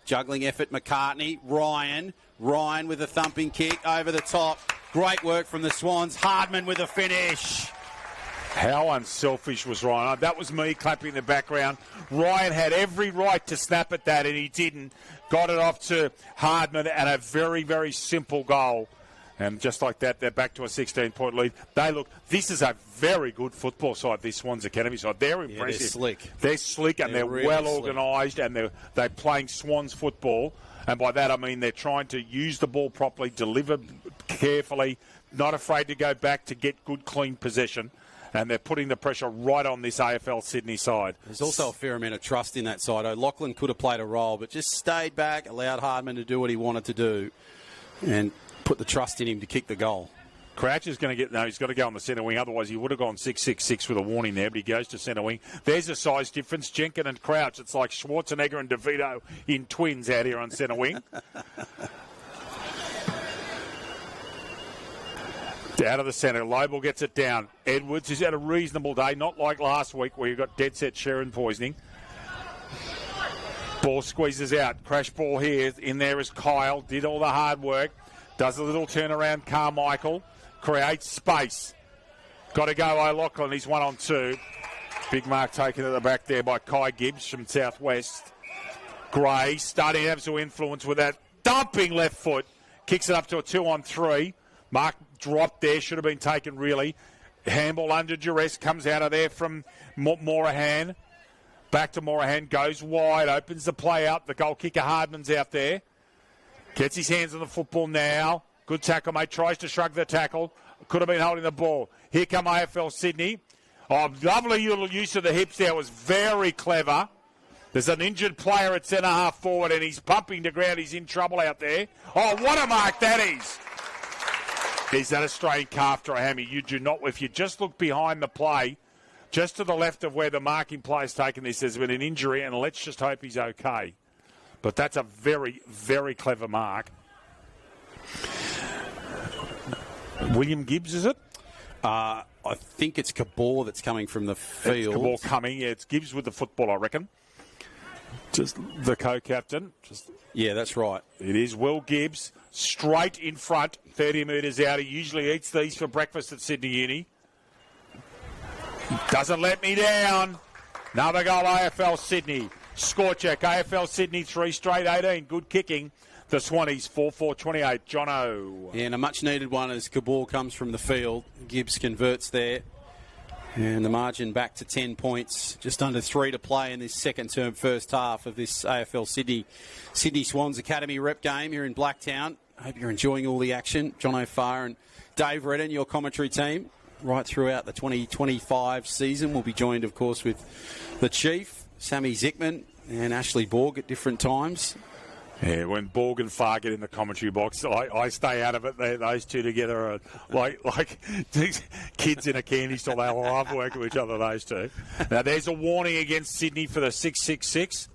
Juggling effort, McCartney. Ryan with a thumping kick over the top. Great work from the Swans. Hardman with a finish. How unselfish was Ryan? That was me clapping in the background. Ryan had every right to snap at that, and he didn't. Got it off to Hardman, and a very, very simple goal. And just like that, they're back to a 16-point lead. This is a very good football side, this Swans Academy side. They're impressive. They're slick. They're slick, and they're really well organised, and they're playing Swans football. And by that, I mean they're trying to use the ball properly, deliver carefully, not afraid to go back to get good, clean possession. And they're putting the pressure right on this AFL Sydney side. There's also a fair amount of trust in that side. O'Loughlin could have played a role, but just stayed back, allowed Hardman to do what he wanted to do, and put the trust in him to kick the goal. Crouch is going to he's got to go on the centre wing, otherwise he would have gone 6-6-6 with a warning there, but he goes to centre wing. There's a size difference, Jenkin and Crouch. It's like Schwarzenegger and DeVito in twins out here on centre wing. Out of the centre, Lobel gets it down. Edwards has had a reasonable day, not like last week where you got dead set Sharon poisoning. Ball squeezes out. Crash ball here. In there is Kyle. Did all the hard work. Does a little turnaround. Carmichael creates space. Got to go O'Loughlin. He's 1-on-2. Big mark taken at the back there by Kai Gibbs from Southwest. Gray starting to have some influence with that dumping left foot. Kicks it up to a 2-on-3. Mark dropped there, should have been taken really. Handball under duress, comes out of there from Morahan. Back to Morahan, goes wide, opens the play out. The goal kicker Hardman's out there. Gets his hands on the football now. Good tackle, mate. Tries to shrug the tackle. Could have been holding the ball. Here come AFL Sydney. Oh, lovely little use of the hips there. Was very clever. There's an injured player at centre half forward and he's pumping the ground. He's in trouble out there. Oh, what a mark that is. Is that a strained calf or a hammy? You do not. If you just look behind the play, just to the left of where the marking player's taken this, there's been an injury, and let's just hope he's okay. But that's a very, very clever mark. William Gibbs, is it? I think it's Cabor that's coming from the field. It's Cabor coming. Yeah, it's Gibbs with the football, I reckon. Just the co-captain. Yeah, that's right. It is Will Gibbs, straight in front, 30 metres out. He usually eats these for breakfast at Sydney Uni. Doesn't let me down. Another goal, AFL Sydney. Score check, AFL Sydney, 3 straight, 18. Good kicking. The Swannies, 4-4-28. Jono. Yeah, and a much-needed one as Cabor comes from the field. Gibbs converts there. And the margin back to 10 points. Just under 3 to play in this second-term first half of this AFL Sydney Swans Academy rep game here in Blacktown. Hope you're enjoying all the action. John O'Farr and Dave Redden, your commentary team, right throughout the 2025 season. We'll be joined, of course, with the Chief, Sammy Zickman, and Ashley Borg at different times. Yeah, when Borg and Farr get in the commentary box, I stay out of it. Those two together are like kids in a candy store. They love working with each other, those two. Now, there's a warning against Sydney for the 6-6-6.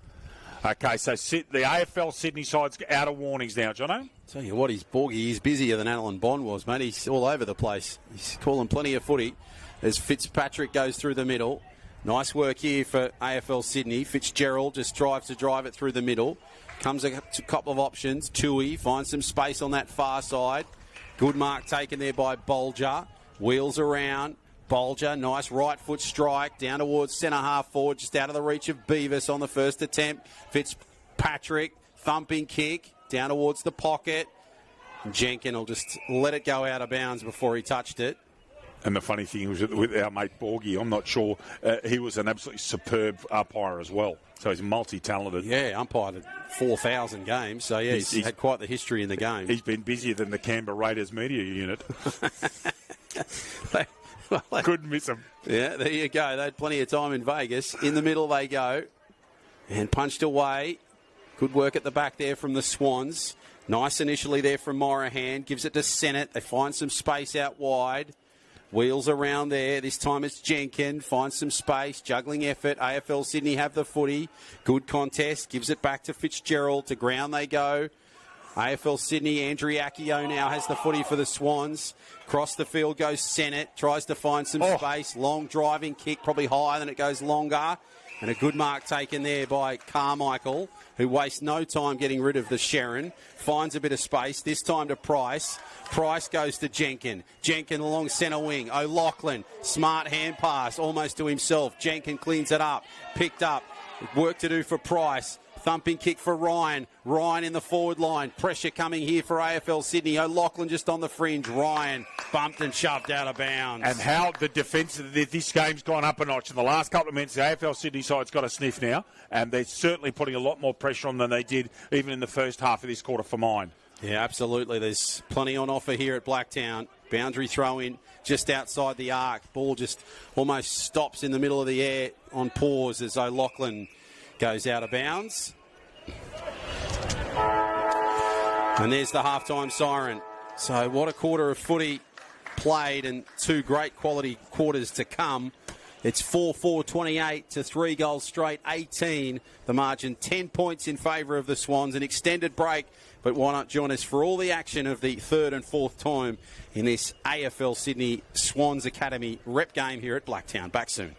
Okay, so the AFL Sydney side's out of warnings now, Jono. Tell you what, he's busier than Alan Bond was, mate. He's all over the place. He's calling plenty of footy as Fitzpatrick goes through the middle. Nice work here for AFL Sydney. Fitzgerald just tries to drive it through the middle. Comes a couple of options. Tui finds some space on that far side. Good mark taken there by Bolger. Wheels around. Bolger, nice right foot strike down towards centre half forward, just out of the reach of Beavis on the first attempt. Fitzpatrick, thumping kick down towards the pocket. Jenkin will just let it go out of bounds before he touched it. And the funny thing was with our mate Borgie, I'm not sure, he was an absolutely superb umpire as well. So he's multi-talented. Yeah, umpired 4,000 games. So, yeah, he's had quite the history in the game. He's been busier than the Canberra Raiders media unit. Couldn't miss him. Yeah, there you go. They had plenty of time in Vegas. In the middle they go. And punched away. Good work at the back there from the Swans. Nice initially there from Morahan. Gives it to Sennett. They find some space out wide. Wheels around there. This time it's Jenkins. Finds some space. Juggling effort. AFL Sydney have the footy. Good contest. Gives it back to Fitzgerald. To ground they go. AFL Sydney, Andriacchio now has the footy for the Swans. Cross the field goes Sennett. Tries to find some space. Long driving kick. Probably higher than it goes longer. And a good mark taken there by Carmichael, who wastes no time getting rid of the Sharon. Finds a bit of space, this time to Price. Price goes to Jenkins. Jenkins along centre wing. O'Loughlin, smart hand pass, almost to himself. Jenkins cleans it up. Picked up. Work to do for Price. Thumping kick for Ryan. Ryan in the forward line. Pressure coming here for AFL Sydney. O'Loughlin just on the fringe. Ryan bumped and shoved out of bounds. And how the defence of this game's gone up a notch. In the last couple of minutes, the AFL Sydney side's got a sniff now, and they're certainly putting a lot more pressure on than they did even in the first half of this quarter for mine. Yeah, absolutely. There's plenty on offer here at Blacktown. Boundary throw in just outside the arc. Ball just almost stops in the middle of the air on pause as O'Loughlin goes out of bounds. And there's the halftime siren. So what a quarter of footy played and two great quality quarters to come. It's 4-4-28 to 3 goals straight, 18. The margin 10 points in favour of the Swans. An extended break, but why not join us for all the action of the third and fourth time in this AFL Sydney Swans Academy rep game here at Blacktown. Back soon.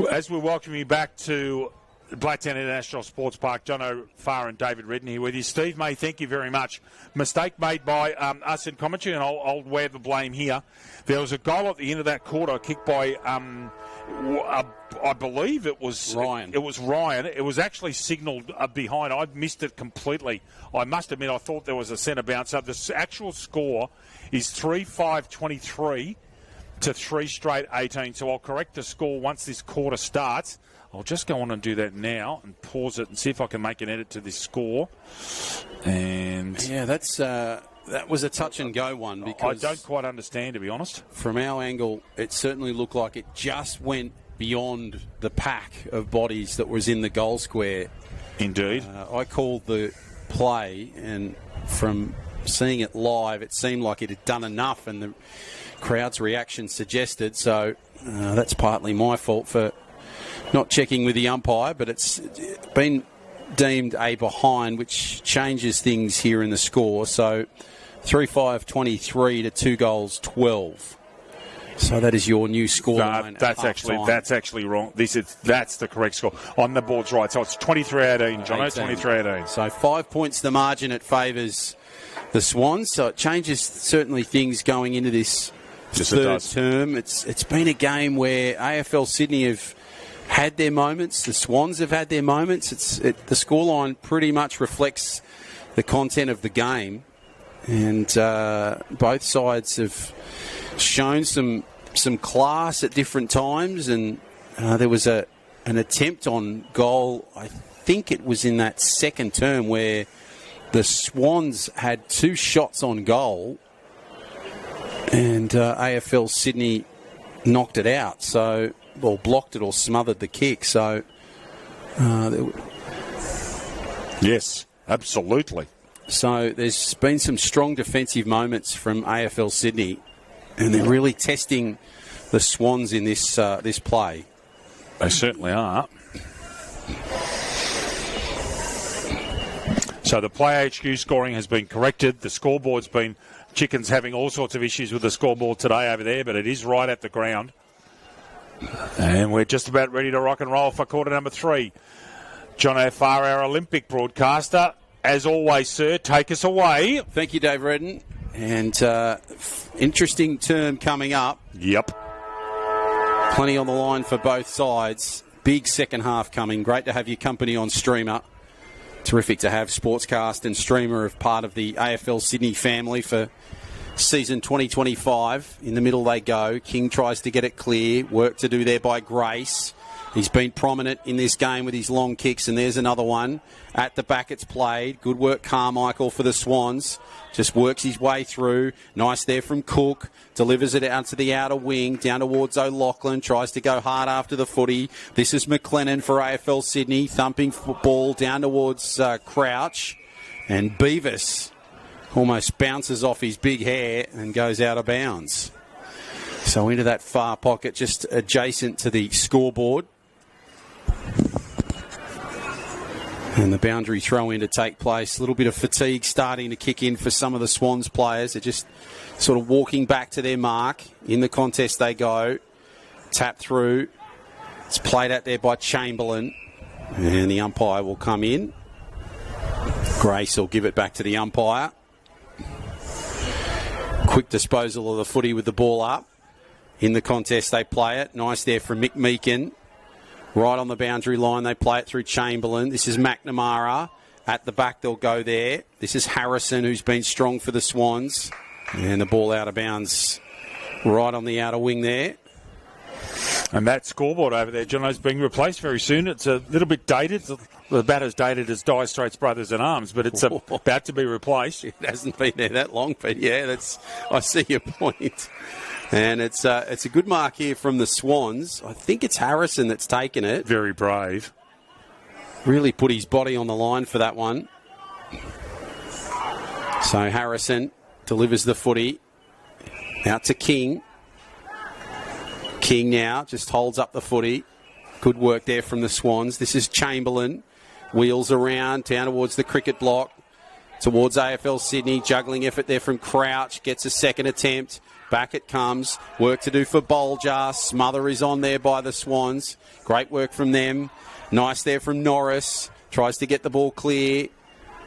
As we welcome you back to Blacktown International Sports Park, John O'Farr and David Redden here with you. Steve May, thank you very much. Mistake made by us in commentary, and I'll wear the blame here. There was a goal at the end of that quarter, kicked by, I believe it was Ryan. It was Ryan. It was actually signalled behind. I missed it completely. I must admit, I thought there was a centre bounce. So the actual score is 3-5-23 to 3 straight 18. So I'll correct the score once this quarter starts. I'll just go on and do that now and pause it and see if I can make an edit to this score. And yeah, that was a touch and go one, because I don't quite understand, to be honest. From our angle, it certainly looked like it just went beyond the pack of bodies that was in the goal square. Indeed. I called the play, and from seeing it live, it seemed like it had done enough, and the crowd's reaction suggested. So that's partly my fault for not checking with the umpire, but it's been deemed a behind, which changes things here in the score. So 3-5-23 to 2 goals 12. So that is your new scoreline. That's actually wrong. That's the correct score. On the board's right. So it's 23-18, Jono. 23-18. So 5 points the margin. It favours the Swans. So it changes certainly things going into this third term. It's been a game where AFL Sydney have had their moments. The Swans have had their moments. The scoreline pretty much reflects the content of the game, and both sides have shown some class at different times. And there was an attempt on goal. I think it was in that second term where the Swans had 2 shots on goal, and AFL Sydney knocked it out. So, well, blocked it or smothered the kick. So, yes, absolutely. So there's been some strong defensive moments from AFL Sydney, and they're really testing the Swans in this play. They certainly are. So the Play HQ scoring has been corrected. The scoreboard's been... Chicken's having all sorts of issues with the scoreboard today over there, but it is right at the ground. And we're just about ready to rock and roll for quarter number 3. John O'Farr, our Olympic broadcaster. As always, sir, take us away. Thank you, Dave Redden. And interesting term coming up. Yep. Plenty on the line for both sides. Big second half coming. Great to have your company on Streamer. Terrific to have Sportscast and Streamer as part of the AFL Sydney family for season 2025. In the middle they go. King tries to get it clear. Work to do there by Grace. He's been prominent in this game with his long kicks, and there's another one. At the back it's played. Good work, Carmichael, for the Swans. Just works his way through. Nice there from Cook. Delivers it out to the outer wing. Down towards O'Loughlin. Tries to go hard after the footy. This is McLennan for AFL Sydney. Thumping ball down towards Crouch. And Beavis almost bounces off his big hair and goes out of bounds. So into that far pocket, just adjacent to the scoreboard. And the boundary throw in to take place. A little bit of fatigue starting to kick in for some of the Swans players. They're just sort of walking back to their mark. In the contest they go. Tap through. It's played out there by Chamberlain. And the umpire will come in. Grace will give it back to the umpire. Quick disposal of the footy with the ball up. In the contest they play it. Nice there from Mick Meakin. Right on the boundary line, they play it through Chamberlain. This is McNamara. At the back, they'll go there. This is Harrison, who's been strong for the Swans. And the ball out of bounds right on the outer wing there. And that scoreboard over there, Jono's being replaced very soon. It's a little bit dated. It's about as dated as Dire Straits Brothers in Arms, but it's about to be replaced. It hasn't been there that long, but yeah, I see your point. And it's a good mark here from the Swans. I think it's Harrison that's taken it. Very brave. Really put his body on the line for that one. So Harrison delivers the footy out to King. King now just holds up the footy. Good work there from the Swans. This is Chamberlain. Wheels around down towards the cricket block. Towards AFL Sydney. Juggling effort there from Crouch. Gets a second attempt. Back it comes. Work to do for Bolger. Smother is on there by the Swans. Great work from them. Nice there from Norris. Tries to get the ball clear.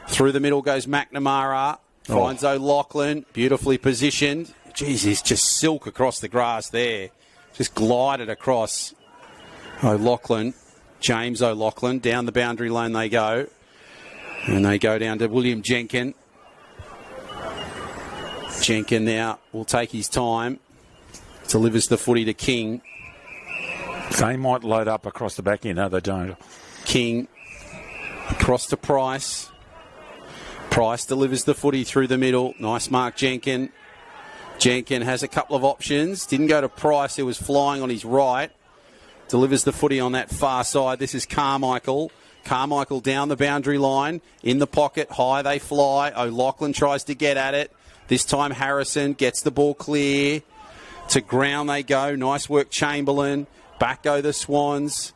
Through the middle goes McNamara. Finds O'Loughlin. Beautifully positioned. Jeez, he's just silk across the grass there. Just glided across. O'Loughlin. James O'Loughlin. Down the boundary lane they go. And they go down to William Jenkin. Jenkin now will take his time. Delivers the footy to King. They might load up across the back end. No, they don't. King across to Price. Price delivers the footy through the middle. Nice mark, Jenkin. Jenkin has a couple of options. Didn't go to Price, who was flying on his right. Delivers the footy on that far side. This is Carmichael. Carmichael down the boundary line. In the pocket, high they fly. O'Loughlin tries to get at it. This time Harrison gets the ball clear. To ground they go. Nice work, Chamberlain. Back go the Swans.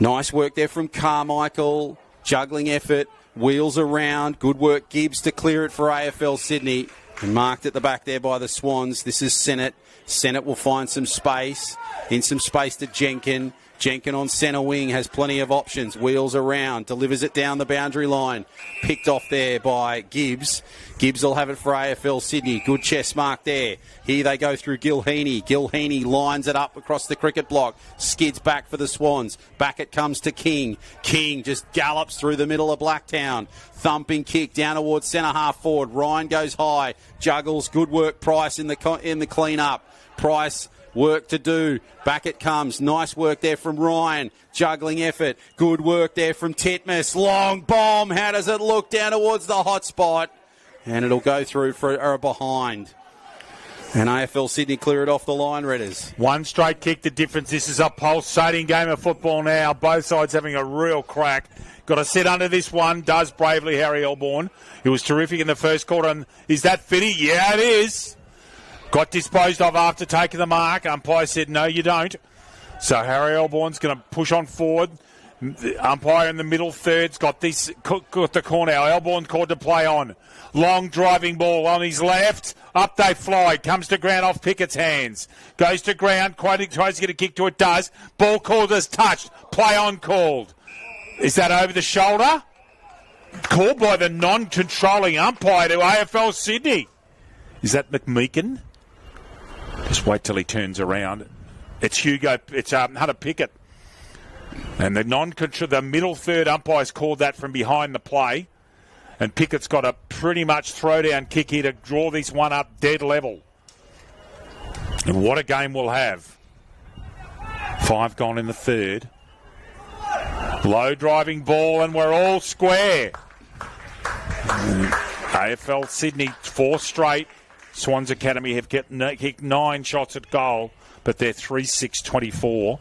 Nice work there from Carmichael. Juggling effort. Wheels around. Good work, Gibbs, to clear it for AFL Sydney. And marked at the back there by the Swans. This is Sennett. Sennett will find some space. In some space to Jenkin. Jenkin on centre wing has plenty of options. Wheels around. Delivers it down the boundary line. Picked off there by Gibbs. Gibbs will have it for AFL Sydney. Good chest mark there. Here they go through Gilheeney. Gilheeney lines it up across the cricket block. Skids back for the Swans. Back it comes to King. King just gallops through the middle of Blacktown. Thumping kick down towards centre half forward. Ryan goes high. Juggles. Good work, Price in the clean up. Price. Work to do. Back it comes. Nice work there from Ryan. Juggling effort. Good work there from Titmus. Long bomb. How does it look down towards the hot spot? And it'll go through for a behind. And AFL Sydney clear it off the line, Redders. One straight kick, the difference. This is a pulsating game of football now. Both sides having a real crack. Got to sit under this one. Does bravely Harry Elborn. He was terrific in the first quarter. And is that fitty? Yeah, it is. Got disposed of after taking the mark. Umpire said, no, you don't. So Harry Elborn's going to push on forward. The umpire in the middle third's got the corner. Elborn called to play on. Long driving ball on his left. Up they fly. Comes to ground off Pickett's hands. Goes to ground. Quite tries to get a kick to it. Does. Ball called as touched. Play on called. Is that over the shoulder? Called by the non-controlling umpire to AFL Sydney. Is that McMeekin? Just wait till he turns around. It's Hunter Pickett. And the middle third umpire's called that from behind the play. And Pickett's got a pretty much throwdown kick here to draw this one up dead level. And what a game we'll have. 5 gone in the third. Low driving ball and we're all square. AFL Sydney 4 straight. Swans Academy have kicked 9 shots at goal, but they're 3-6-24.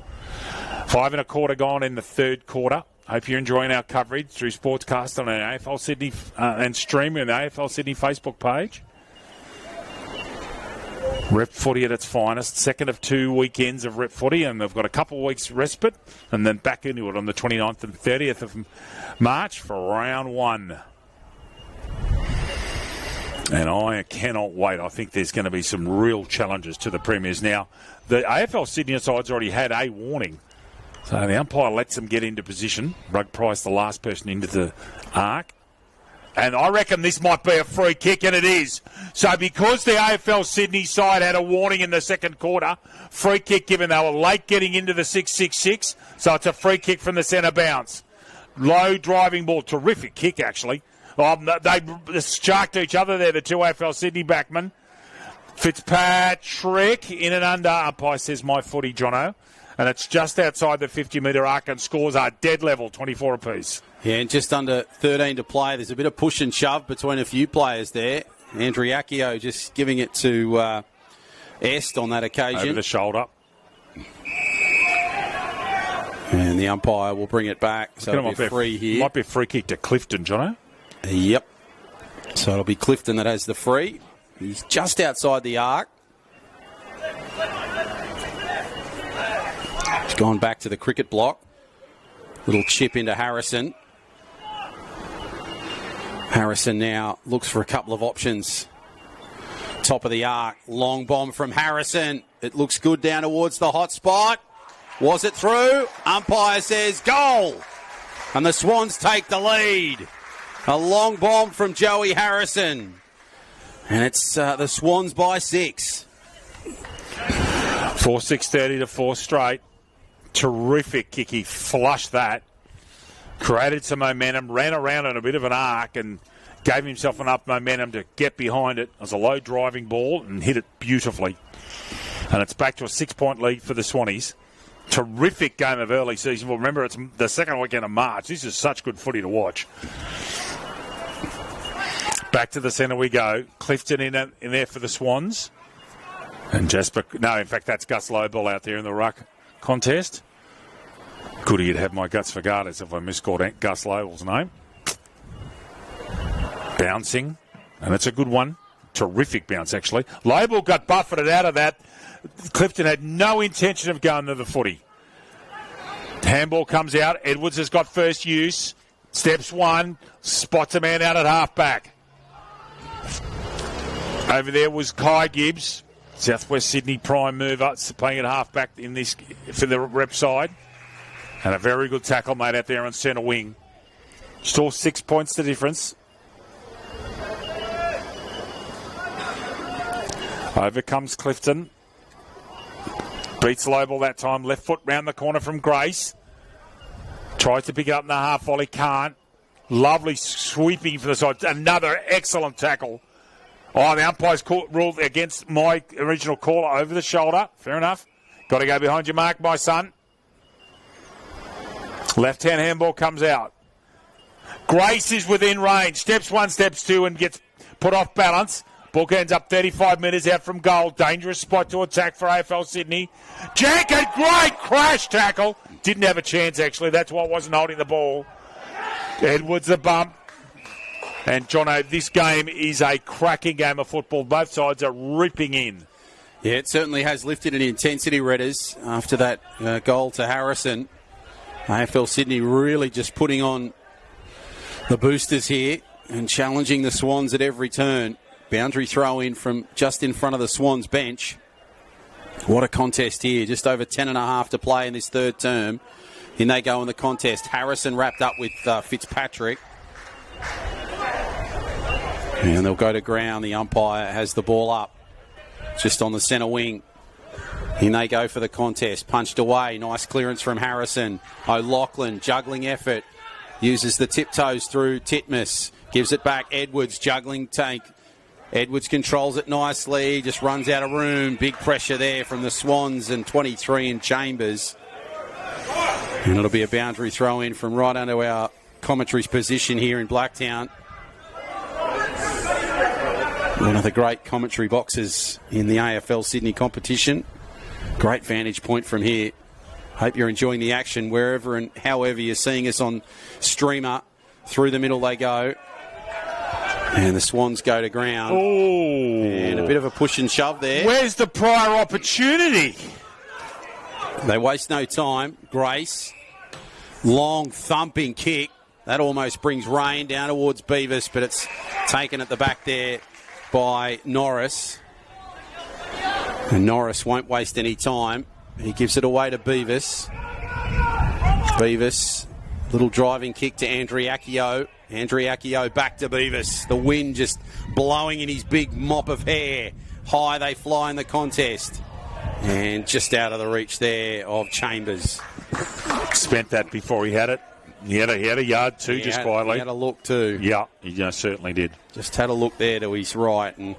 5 1/4 gone in the third quarter. Hope you're enjoying our coverage through Sportscast on our AFL Sydney and streaming on the AFL Sydney Facebook page. Rep footy at its finest. Second of 2 weekends of rep footy, and they've got a couple of weeks respite, and then back into it on the 29th and 30th of March for round 1. And I cannot wait. I think there's going to be some real challenges to the Premiers. Now, the AFL Sydney side's already had a warning. So the umpire lets them get into position. Rug Price, the last person into the arc. And I reckon this might be a free kick, and it is. So because the AFL Sydney side had a warning in the second quarter, free kick given. They were late getting into the 6-6-6. So it's a free kick from the centre bounce. Low driving ball. Terrific kick, actually. They sharked each other there, the 2 AFL Sydney backmen. Fitzpatrick in and under. Umpire says my footy, Jono. And it's just outside the 50-metre arc and scores are dead level, 24 apiece. Yeah, and just under 13 to play. There's a bit of push and shove between a few players there. Andriacchio just giving it to Est on that occasion. Over the shoulder. And the umpire will bring it back. So it'll be free here. Might be a free kick to Clifton, Jono. Yep. So it'll be Clifton that has the free. He's just outside the arc. He's gone back to the cricket block. Little chip into Harrison. Harrison now looks for a couple of options. Top of the arc. Long bomb from Harrison. It looks good down towards the hot spot. Was it through? Umpire says goal. And the Swans take the lead. A long bomb from Joey Harrison. And it's the Swans by 6. 4-6-30 to 4 straight. Terrific kick. He flushed that. Created some momentum. Ran around on a bit of an arc and gave himself enough momentum to get behind it. It was a low driving ball and hit it beautifully. And it's back to a 6-point lead for the Swannies. Terrific game of early season. Well, remember, it's the second weekend of March. This is such good footy to watch. Back to the centre we go. Clifton in there for the Swans. And Jasper... No, in fact, that's Gus Lobel out there in the ruck contest. Good he'd have my guts for garters if I miscalled Gus Lobel's name. Bouncing. And it's a good one. Terrific bounce, actually. Lobel got buffeted out of that. Clifton had no intention of going to the footy. Handball comes out. Edwards has got first use. Steps one. Spots a man out at halfback. Over there was Kai Gibbs, Southwest Sydney prime mover, playing at halfback in this for the rep side. And a very good tackle made out there on centre wing. Still 6 points the difference. Over comes Clifton. Beats Lobel that time. Left foot round the corner from Grace. Tries to pick it up in the half volley. Can't. Lovely sweeping for the side. Another excellent tackle. Oh, the umpire's ruled against my original caller over the shoulder. Fair enough. Got to go behind your mark, my son. Left-hand handball comes out. Grace is within range. Steps one, steps two, and gets put off balance. Book ends up 35 metres out from goal. Dangerous spot to attack for AFL Sydney. Jenkins, great crash tackle. Didn't have a chance, actually. That's why I wasn't holding the ball. Edwards a bump. And, Jono, this game is a cracking game of football. Both sides are ripping in. Yeah, it certainly has lifted in intensity, Redders, after that goal to Harrison. AFL Sydney really just putting on the boosters here and challenging the Swans at every turn. Boundary throw in from just in front of the Swans bench. What a contest here. Just over 10.5 to play in this third term. In they go in the contest. Harrison wrapped up with Fitzpatrick. And they'll go to ground. The umpire has the ball up just on the centre wing. In they go for the contest. Punched away. Nice clearance from Harrison. O'Loughlin, juggling effort. Uses the tiptoes through Titmus. Gives it back. Edwards, juggling tank. Edwards controls it nicely. Just runs out of room. Big pressure there from the Swans and 23 in Chambers. And it'll be a boundary throw in from right under our commentary's position here in Blacktown. One of the great commentary boxes in the AFL Sydney competition. Great vantage point from here. Hope you're enjoying the action wherever and however you're seeing us on streamer. Through the middle they go. And the Swans go to ground. Oh. And a bit of a push and shove there. Where's the prior opportunity? They waste no time. Grace. Long thumping kick. That almost brings rain down towards Beavis, but it's taken at the back there by Norris. And Norris won't waste any time. He gives it away to Beavis. Beavis, little driving kick to Andriacchio. Andriacchio back to Beavis. The wind just blowing in his big mop of hair. High they fly in the contest. And just out of the reach there of Chambers. Spent that before he had it. He had a yard too, just quietly. He had a look too. Yeah, he certainly did. Just had a look there to his right and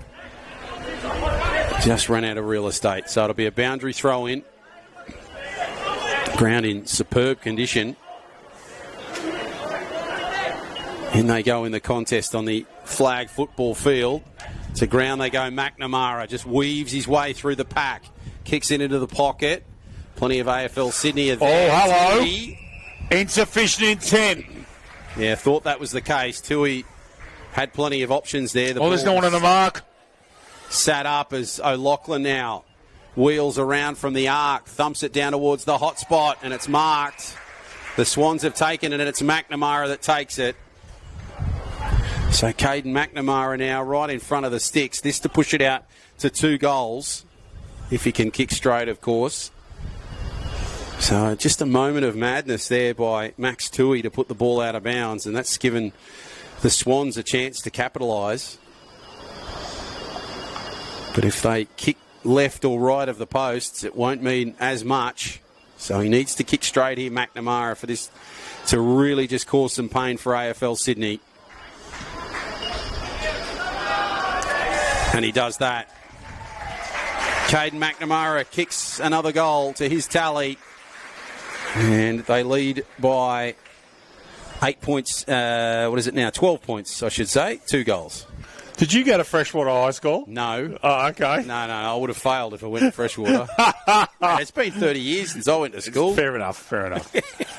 just ran out of real estate. So it'll be a boundary throw in. Ground in superb condition. In they go in the contest on the flag football field. To ground they go. McNamara just weaves his way through the pack. Kicks it into the pocket. Plenty of AFL Sydney are there. Oh, hello. Tui. Insufficient intent. Yeah, thought that was the case. Tui had plenty of options there. There's no one on the mark. Sat up as O'Loughlin now wheels around from the arc, thumps it down towards the hot spot, and it's marked. The Swans have taken it, and it's McNamara that takes it. So Caden McNamara now right in front of the sticks. This to push it out to 2 goals. If he can kick straight, of course. So just a moment of madness there by Max Tui to put the ball out of bounds. And that's given the Swans a chance to capitalise. But if they kick left or right of the posts, it won't mean as much. So he needs to kick straight here, McNamara, for this to really just cause some pain for AFL Sydney. And he does that. Caden McNamara kicks another goal to his tally. And they lead by 8 points. What is it now? 12 points, I should say. 2 goals. Did you go to Freshwater High School? No. Oh, okay. No. I would have failed if I went to Freshwater. It's been 30 years since I went to school. Fair enough.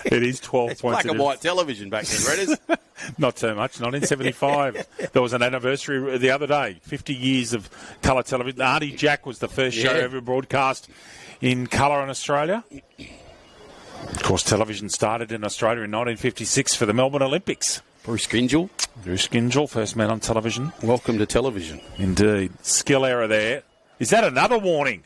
It is 12 It's points. black and white television back then, Redders. Not too much. 1975. There was an anniversary the other day. 50 years of colour television. Auntie Jack was the first show ever broadcast in colour in Australia. Of course, television started in Australia in 1956 for the Melbourne Olympics. Bruce Gingell, first man on television. Welcome to television. Indeed. Skill error there. Is that another warning?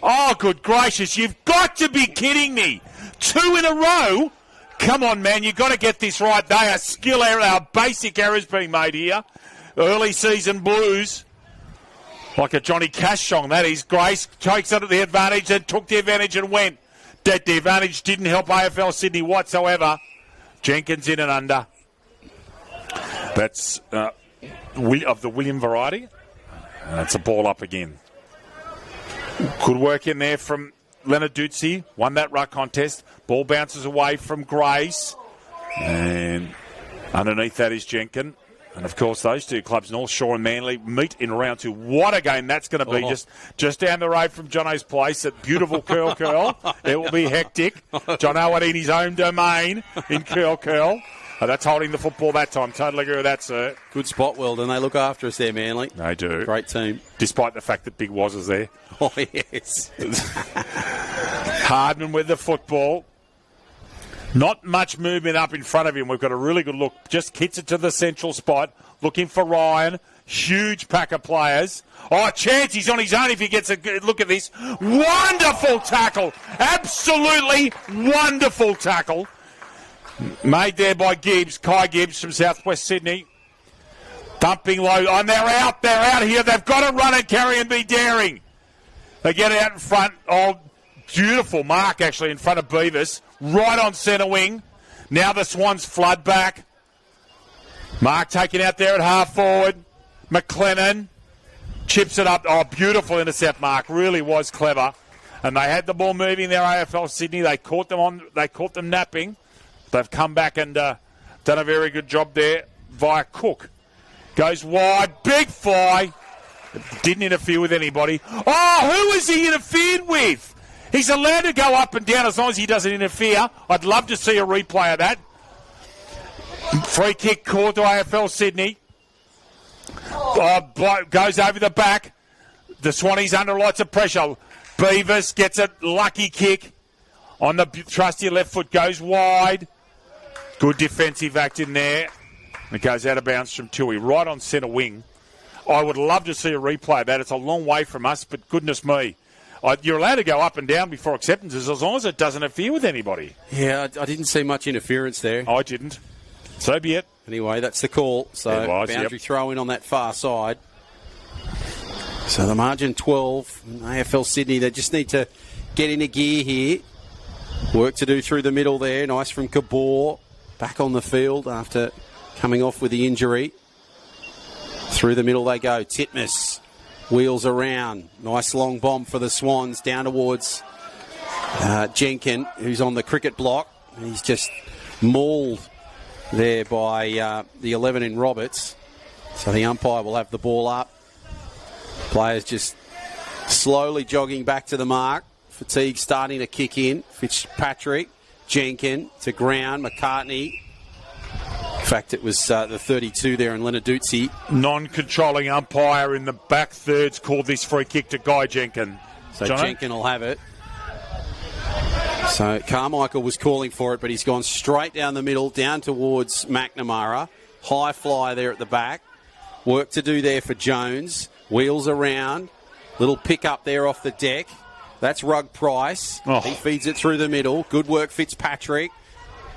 Oh, good gracious. You've got to be kidding me. 2 in a row? Come on, man. You've got to get this right. They are skill error. They are basic errors being made here. Early season blues. Like a Johnny Cash song, that is. Grace takes it at the advantage and took the advantage and went. That the advantage didn't help AFL Sydney whatsoever. Jenkins in and under. That's of the William variety. That's a ball up again. Good work in there from Leonard Dutzy. Won that ruck contest. Ball bounces away from Grace. And underneath that is Jenkins. And, of course, those two clubs, North Shore and Manly, meet in round 2. What a game that's going to be. Just down the road from Jono's place at beautiful Curl. It will be hectic. Jono at in his own domain in Curl. That's holding the football that time. Totally agree with that, sir. Good spot, Weldon. They look after us there, Manly. They do. Great team. Despite the fact that Big Woz is there. Oh, yes. Hardman with the football. Not much movement up in front of him. We've got a really good look. Just kits it to the central spot. Looking for Ryan. Huge pack of players. Oh, chance. He's on his own if he gets a good look at this. Wonderful tackle. Absolutely wonderful tackle. Made there by Gibbs. Kai Gibbs from Southwest Sydney. Dumping low. And they're out here. They've got to run and carry and be daring. They get out in front. Oh, beautiful mark actually in front of Beavis. Right on centre wing. Now the Swans flood back. Mark taken out there at half forward. McLennan chips it up. Oh, beautiful intercept, Mark. Really was clever. And they had the ball moving there, AFL Sydney. They caught them napping. They've come back and done a very good job there via Cook. Goes wide. Big fly. Didn't interfere with anybody. Oh, who was he interfered with? He's allowed to go up and down as long as he doesn't interfere. I'd love to see a replay of that. Free kick called to AFL Sydney. Oh, goes over the back. The Swannies under lots of pressure. Beavis gets a lucky kick on the trusty left foot. Goes wide. Good defensive act in there. It goes out of bounds from Tui. Right on centre wing. I would love to see a replay of that. It's a long way from us, but goodness me. You're allowed to go up and down before acceptances as long as it doesn't interfere with anybody. Yeah, I didn't see much interference there. I didn't. So be it. Anyway, that's the call. So boundary throw in on that far side. So the margin 12. AFL Sydney, they just need to get into gear here. Work to do through the middle there. Nice from Kabor. Back on the field after coming off with the injury. Through the middle they go. Titmus. Wheels around. Nice long bomb for the Swans down towards Jenkins, who's on the cricket block. He's just mauled there by the 11 in Roberts. So the umpire will have the ball up. Players just slowly jogging back to the mark. Fatigue starting to kick in. Fitzpatrick, Jenkins to ground. McCartney. In fact, it was the 32 there in Leonard Dutzy. Non-controlling umpire in the back thirds called this free kick to Guy Jenkins. So Jenkins will have it. So Carmichael was calling for it, but he's gone straight down the middle, down towards McNamara. High fly there at the back. Work to do there for Jones. Wheels around. Little pick up there off the deck. That's Rug Price. Oh. He feeds it through the middle. Good work, Fitzpatrick.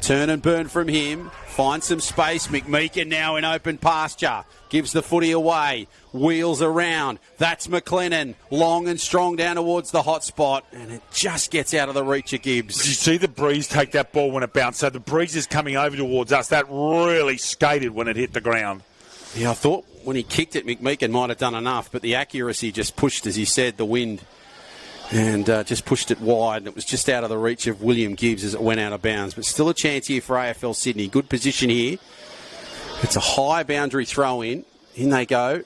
Turn and burn from him. Find some space. McMeekin now in open pasture. Gives the footy away. Wheels around. That's McLennan. Long and strong down towards the hot spot. And it just gets out of the reach of Gibbs. Did you see the breeze take that ball when it bounced? So the breeze is coming over towards us. That really skated when it hit the ground. Yeah, I thought when he kicked it, McMeekin might have done enough. But the accuracy just pushed, as he said, the wind. And just pushed it wide, and it was just out of the reach of William Gibbs as it went out of bounds. But still a chance here for AFL Sydney. Good position here. It's a high boundary throw-in. In they go.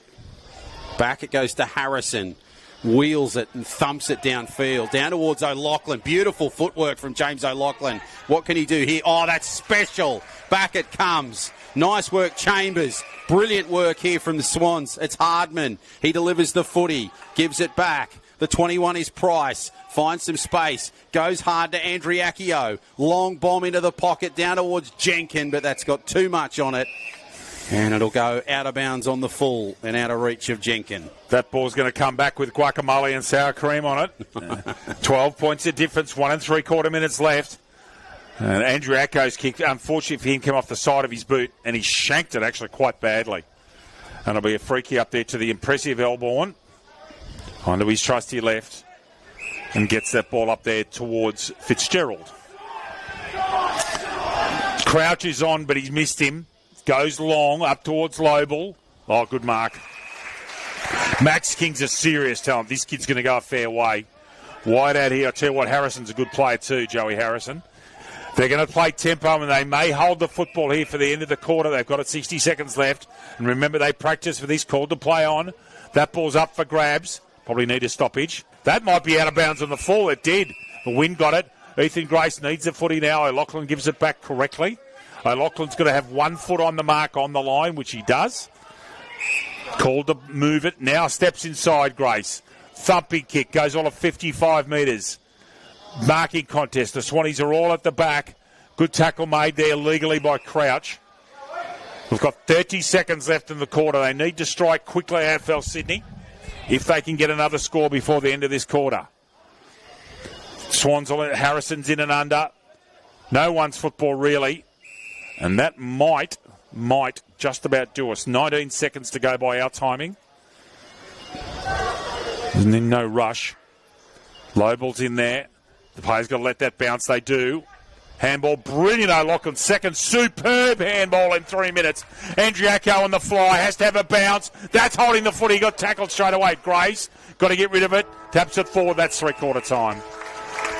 Back it goes to Harrison. Wheels it and thumps it downfield. Down towards O'Loughlin. Beautiful footwork from James O'Loughlin. What can he do here? Oh, that's special. Back it comes. Nice work, Chambers. Brilliant work here from the Swans. It's Hardman. He delivers the footy. Gives it back. The 21 is Price. Finds some space. Goes hard to Andriacchio. Long bomb into the pocket down towards Jenkin, but that's got too much on it. And it'll go out of bounds on the full and out of reach of Jenkin. That ball's going to come back with guacamole and sour cream on it. 12 points of difference, 1 3/4 minutes left. And Andriacchio's kick, unfortunately for him, came off the side of his boot, and he shanked it actually quite badly. And it'll be a freaky up there to the impressive Elborn. Onto his trusty left and gets that ball up there towards Fitzgerald. Crouch is on, but he's missed him. Goes long up towards Lobel. Oh, good mark. Max King's a serious talent. This kid's going to go a fair way. Wide out here. I tell you what, Harrison's a good player too, Joey Harrison. They're going to play tempo, and they may hold the football here for the end of the quarter. They've got it 60 seconds left. And remember, they practice for this call to play on. That ball's up for grabs. Probably need a stoppage. That might be out of bounds on the fall. It did. The wind got it. Ethan Grace needs the footy now. O'Loughlin gives it back correctly. O'Loughlin's going to have 1 foot on the mark on the line, which he does. Called to move it. Now steps inside Grace. Thumping kick. Goes all of 55 metres. Marking contest. The Swannies are all at the back. Good tackle made there legally by Crouch. We've got 30 seconds left in the quarter. They need to strike quickly, AFL Sydney, if they can get another score before the end of this quarter. Swans, Harrison's in and under. No one's football, really. And that might just about do us. 19 seconds to go by our timing. And then no rush. Lobel's in there. The players got to let that bounce. They do. Handball, brilliant O'Loughlin. Second, superb handball in 3 minutes. Andriacchio on the fly, has to have a bounce. That's holding the foot. He got tackled straight away. Grace, got to get rid of it. Taps it forward. That's 3/4 time.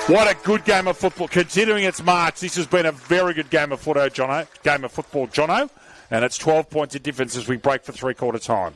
What a good game of football. Considering it's March, this has been a very good game of football, Jono. And it's 12 points of difference as we break for 3/4 time.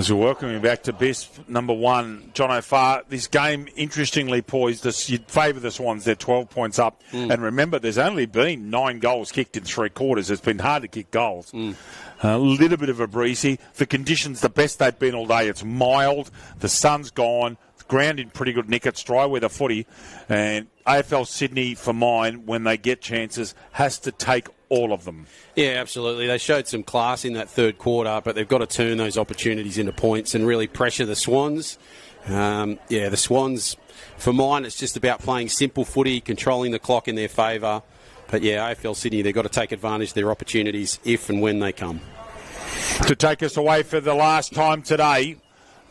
As we're welcoming back to best number one, John O'Farr, this game interestingly poised. You'd favour the Swans. They're 12 points up. And remember, there's only been 9 goals kicked in 3 quarters. It's been hard to kick goals. A little bit of a breezy. The conditions, the best they've been all day. It's mild. The sun's gone. The ground in pretty good nick. It's dry weather footy. And AFL Sydney, for mine, when they get chances, has to take all of them. Yeah, absolutely. They showed some class in that third quarter, but they've got to turn those opportunities into points and really pressure the Swans. The Swans, for mine, it's just about playing simple footy, controlling the clock in their favour. But yeah, AFL Sydney, they've got to take advantage of their opportunities if and when they come. To take us away for the last time today,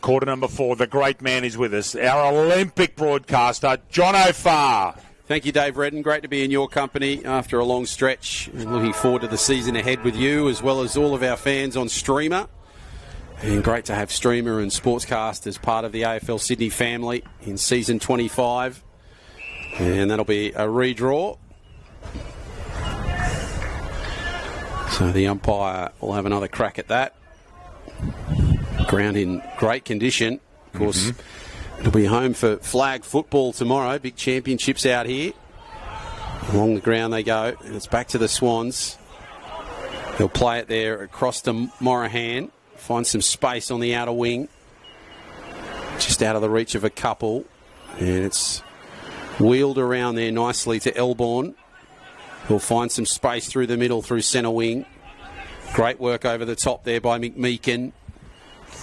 quarter number 4, the great man is with us, our Olympic broadcaster, John O'Farr. Thank you, Dave Redden. Great to be in your company after a long stretch. And looking forward to the season ahead with you, as well as all of our fans on Streamer. And great to have Streamer and Sportscast as part of the AFL Sydney family in season 25. And that'll be a redraw. So the umpire will have another crack at that. Ground in great condition. Of course, it'll be home for flag football tomorrow. Big championships out here. Along the ground they go. And it's back to the Swans. They'll play it there across to Morahan. Find some space on the outer wing. Just out of the reach of a couple. And it's wheeled around there nicely to Elborn. He'll find some space through the middle, through centre wing. Great work over the top there by McMeekin.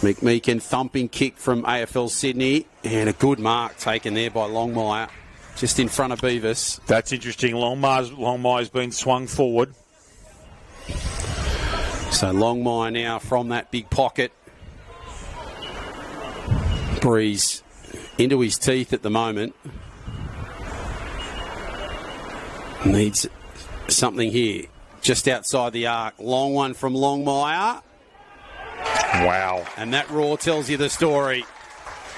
McMeekin, thumping kick from AFL Sydney, and a good mark taken there by Longmire, just in front of Beavis. That's interesting. Longmire's been swung forward. So Longmire now from that big pocket. Breeze into his teeth at the moment. Needs something here, just outside the arc. Long one from Longmire. Wow. And that roar tells you the story.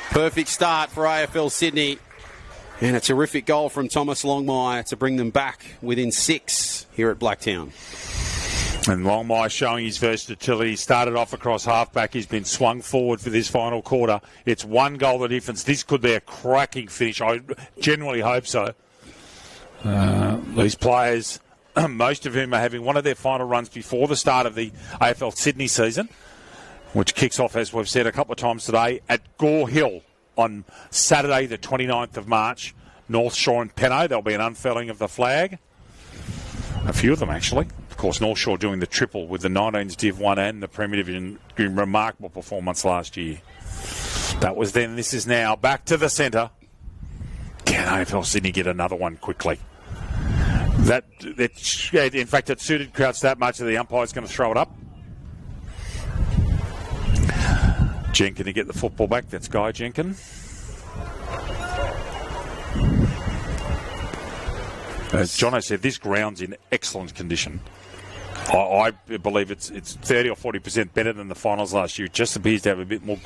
Perfect start for AFL Sydney. And a terrific goal from Thomas Longmire to bring them back within 6 here at Blacktown. And Longmire showing his versatility. Started off across halfback. He's been swung forward for this final quarter. It's 1 goal the difference. This could be a cracking finish. I genuinely hope so. These players, most of whom are having one of their final runs before the start of the AFL Sydney season, which kicks off, as we've said a couple of times today, at Gore Hill on Saturday, the 29th of March. North Shore and Penno, there'll be an unfurling of the flag. A few of them, actually. Of course, North Shore doing the triple with the 19's Div 1 and the Premier Division, doing remarkable performance last year. That was then, this is now. Back to the centre. Can AFL Sydney get another one quickly? In fact, it suited Crouch that much that the umpire's going to throw it up. Jenkin to get the football back. That's Guy Jenkin. As Jono said, this ground's in excellent condition. I believe it's 30 or 40% better than the finals last year. It just appears to have a bit more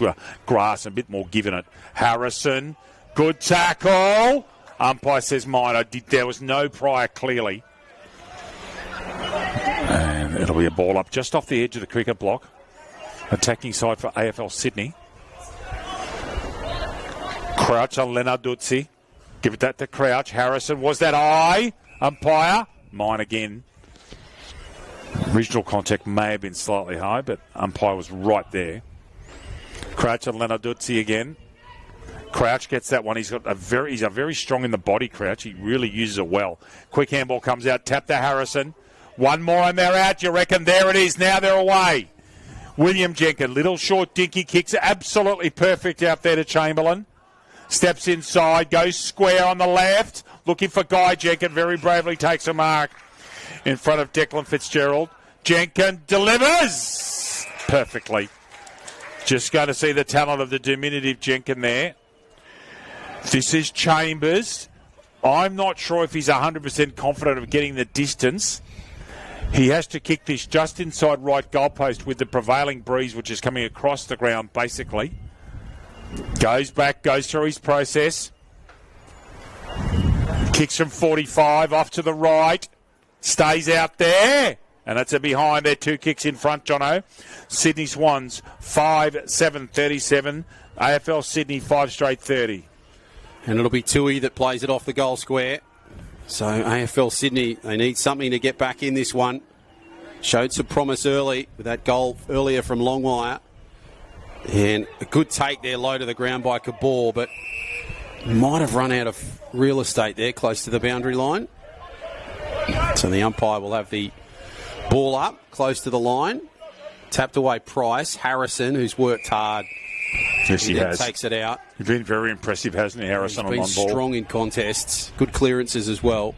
grass and a bit more give in it. Harrison, good tackle. Umpire says mine. There was no prior, clearly. And it'll be a ball up just off the edge of the cricket block. Attacking side for AFL Sydney. Crouch on Lenarduzzi. Give it that to Crouch. Harrison, was that eye? Umpire, mine again. Original contact may have been slightly high, but umpire was right there. Crouch on Lenarduzzi again. Crouch gets that one. He's a very strong in the body, Crouch. He really uses it well. Quick handball comes out. Tap to Harrison. One more and they're out. You reckon? There it is. Now they're away. William Jenkins, little short dinky kicks, absolutely perfect out there to Chamberlain. Steps inside, goes square on the left, looking for Guy Jenkins, very bravely takes a mark in front of Declan Fitzgerald. Jenkins delivers perfectly. Just going to see the talent of the diminutive Jenkins there. This is Chambers. I'm not sure if he's 100% confident of getting the distance. He has to kick this just inside right goalpost with the prevailing breeze, which is coming across the ground, basically. Goes back, goes through his process. Kicks from 45, off to the right. Stays out there. And that's a behind. They're 2 kicks in front, Jono. Sydney Swans 5-7-37. AFL Sydney 5 straight 30. And it'll be Tui that plays it off the goal square. So AFL Sydney, they need something to get back in this one. Showed some promise early with that goal earlier from Longmire. And a good take there, low to the ground by Kabor, but might have run out of real estate there close to the boundary line. So the umpire will have the ball up close to the line. Tapped away Price. Harrison, who's worked hard. Yes, he has. Takes it out. He's been very impressive, hasn't he, Harrison, on one ball? He's been strong in contests. Good clearances as well.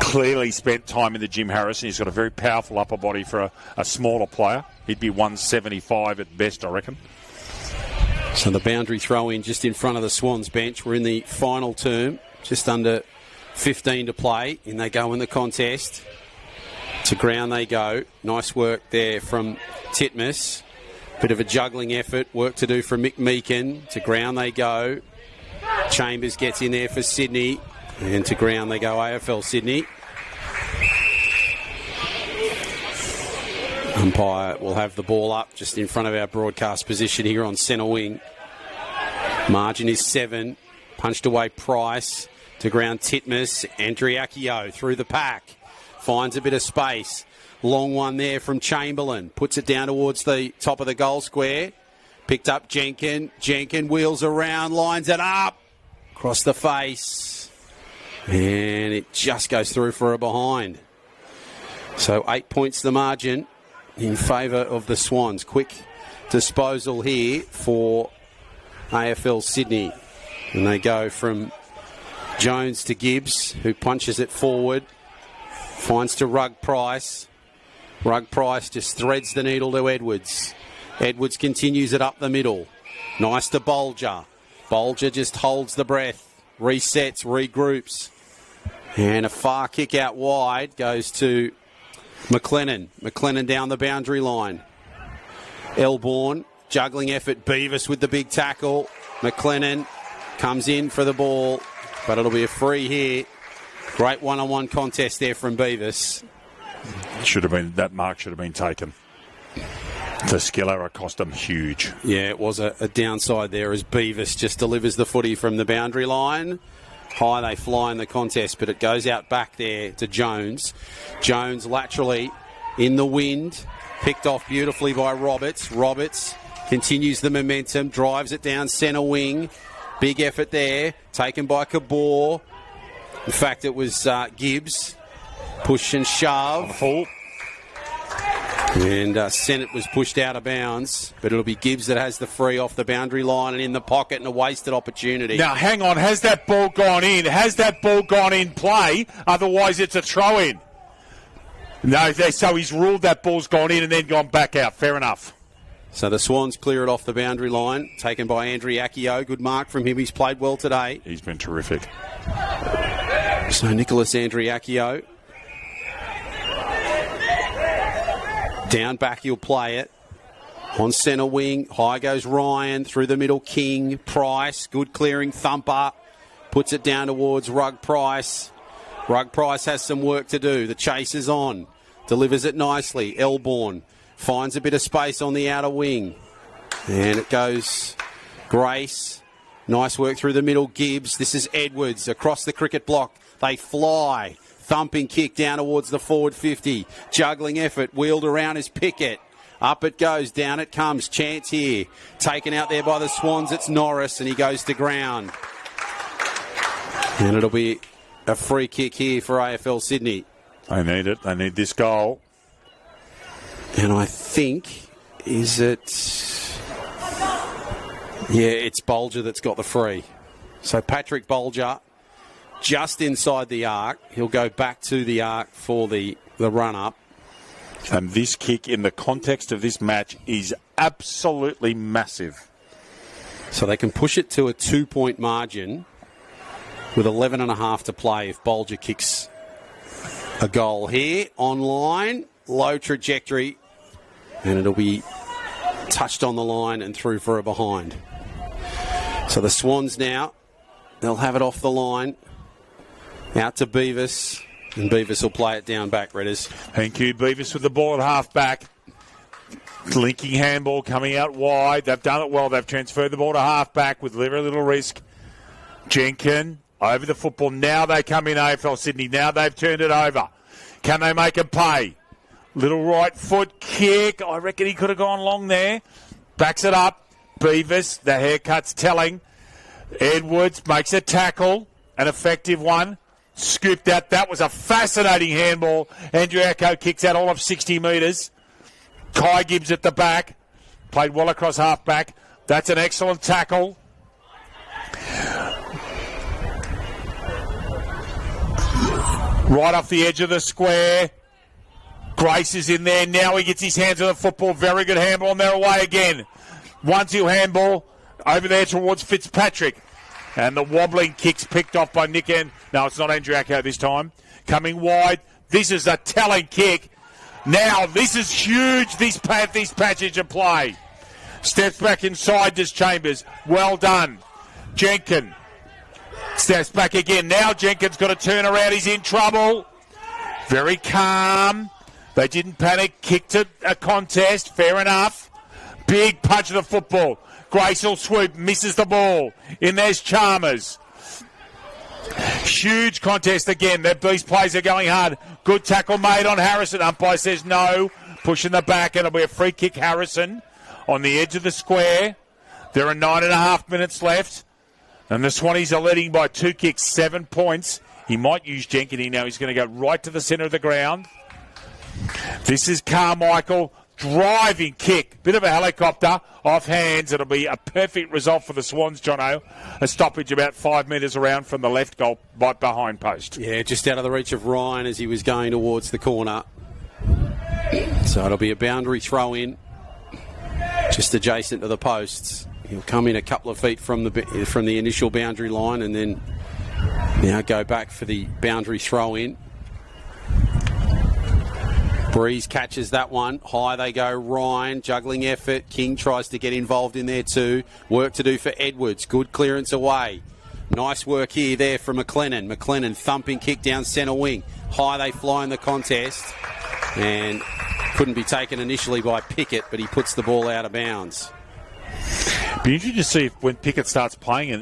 Clearly spent time in the gym, Harrison. He's got a very powerful upper body for a smaller player. He'd be 175 at best, I reckon. So the boundary throw in just in front of the Swans bench. We're in the final term, just under 15 to play. In they go in the contest. To ground they go. Nice work there from Titmus. Bit of a juggling effort. Work to do from Mick Meakin. To ground they go. Chambers gets in there for Sydney. And to ground they go, AFL Sydney. Umpire will have the ball up just in front of our broadcast position here on centre wing. Margin is 7. Punched away Price. To ground Titmus. Andriacchio through the pack. Finds a bit of space. Long one there from Chamberlain. Puts it down towards the top of the goal square. Picked up Jenkin. Jenkin wheels around, lines it up. Across the face. And it just goes through for a behind. So 8 points the margin in favour of the Swans. Quick disposal here for AFL Sydney. And they go from Jones to Gibbs, who punches it forward. Finds to Rugg Price. Rugg Price just threads the needle to Edwards. Edwards continues it up the middle. Nice to Bolger. Bolger just holds the breath. Resets, regroups. And a far kick out wide goes to McLennan. McLennan down the boundary line. Elborn, juggling effort. Beavis with the big tackle. McLennan comes in for the ball, but it'll be a free here. Great one-on-one contest there from Beavis. That mark should have been taken. The skill error cost them huge. Yeah, it was a downside there as Beavis just delivers the footy from the boundary line. High they fly in the contest, but it goes out back there to Jones. Jones laterally in the wind. Picked off beautifully by Roberts. Roberts continues the momentum, drives it down centre wing. Big effort there, taken by Kabor. In fact, it was Gibbs. Push and shove. Full. And Sennett was pushed out of bounds, but it'll be Gibbs that has the free off the boundary line and in the pocket, and a wasted opportunity. Now, hang on. Has that ball gone in? Has that ball gone in play? Otherwise, it's a throw-in. No, so he's ruled that ball's gone in and then gone back out. Fair enough. So the Swans clear it off the boundary line, taken by Andriacchio. Good mark from him. He's played well today. He's been terrific. So Nicholas Andriacchio. Down back, he'll play it. On centre wing, high goes Ryan. Through the middle, King. Price, good clearing thumper. Puts it down towards Rugg Price. Rugg Price has some work to do. The chase is on. Delivers it nicely. Elborn finds a bit of space on the outer wing. And it goes Grace. Nice work through the middle, Gibbs. This is Edwards across the cricket block. They fly. Thumping kick down towards the forward 50. Juggling effort. Wheeled around is Pickett. Up it goes. Down it comes. Chance here. Taken out there by the Swans. It's Norris, and he goes to ground. And it'll be a free kick here for AFL Sydney. They need it. They need this goal. And I think, is it... Yeah, it's Bolger that's got the free. So Patrick Bolger, just inside the arc. He'll go back to the arc for the run-up. And this kick in the context of this match is absolutely massive. So they can push it to a 2-point margin with 11.5 to play if Bolger kicks a goal here. Online, low trajectory, and it'll be touched on the line and through for a behind. So the Swans now, they'll have it off the line. Out to Beavis. And Beavis will play it down back, Redders. Thank you, Beavis with the ball at half back. Linking handball coming out wide. They've done it well. They've transferred the ball to half back with very little risk. Jenkin over the football. Now they come in, AFL Sydney. Now they've turned it over. Can they make it pay? Little right foot kick. I reckon he could have gone long there. Backs it up. Beavis, the haircut's telling. Edwards makes a tackle. An effective one. Scooped out. That was a fascinating handball. Andrew Acko kicks out all of 60 metres. Kai Gibbs at the back. Played well across half back. That's an excellent tackle. Right off the edge of the square. Grace is in there. Now he gets his hands on the football. Very good handball, and they're away again. 1-2 handball over there towards Fitzpatrick. And the wobbling kick's picked off by Nick. No, it's not Andrew Acko this time. Coming wide. This is a telling kick. Now, this is huge, this passage of play. Steps back inside this Chambers. Well done. Jenkins. Steps back again. Now Jenkins got to turn around. He's in trouble. Very calm. They didn't panic. Kicked it a contest. Fair enough. Big punch of the football. Grace will swoop. Misses the ball. In there's Chalmers. Huge contest again. These plays are going hard. Good tackle made on Harrison. Umpire says no. Pushing the back, and it'll be a free kick. Harrison on the edge of the square. There are 9.5 minutes left. And the Swannies are leading by 2 kicks, 7 points. He might use Jenkins now. He's going to go right to the centre of the ground. This is Carmichael. Driving kick. Bit of a helicopter off hands. It'll be a perfect result for the Swans, Jono. A stoppage about 5 metres around from the left goal right behind post. Yeah, just out of the reach of Ryan as he was going towards the corner. So it'll be a boundary throw in. Just adjacent to the posts. He'll come in a couple of feet from the initial boundary line and then now go back for the boundary throw in. Breeze catches that one. High they go. Ryan, juggling effort. King tries to get involved in there too. Work to do for Edwards. Good clearance away. Nice work here there from McLennan. McLennan thumping kick down centre wing. High they fly in the contest. And couldn't be taken initially by Pickett, but he puts the ball out of bounds. Be interesting to see if when Pickett starts playing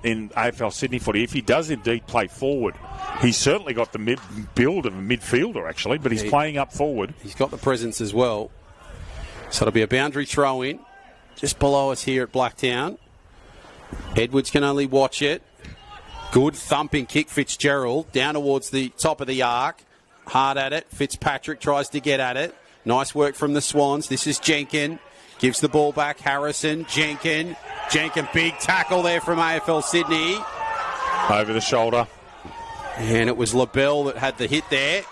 in AFL Sydney footy, if he does indeed play forward. He's certainly got the build of a midfielder, actually, but he's playing up forward. He's got the presence as well. So it'll be a boundary throw in just below us here at Blacktown. Edwards can only watch it. Good thumping kick, Fitzgerald, down towards the top of the arc. Hard at it. Fitzpatrick tries to get at it. Nice work from the Swans. This is Jenkins. Gives the ball back. Harrison. Jenkins. Big tackle there from AFL Sydney. Over the shoulder. And it was LaBelle that had the hit there.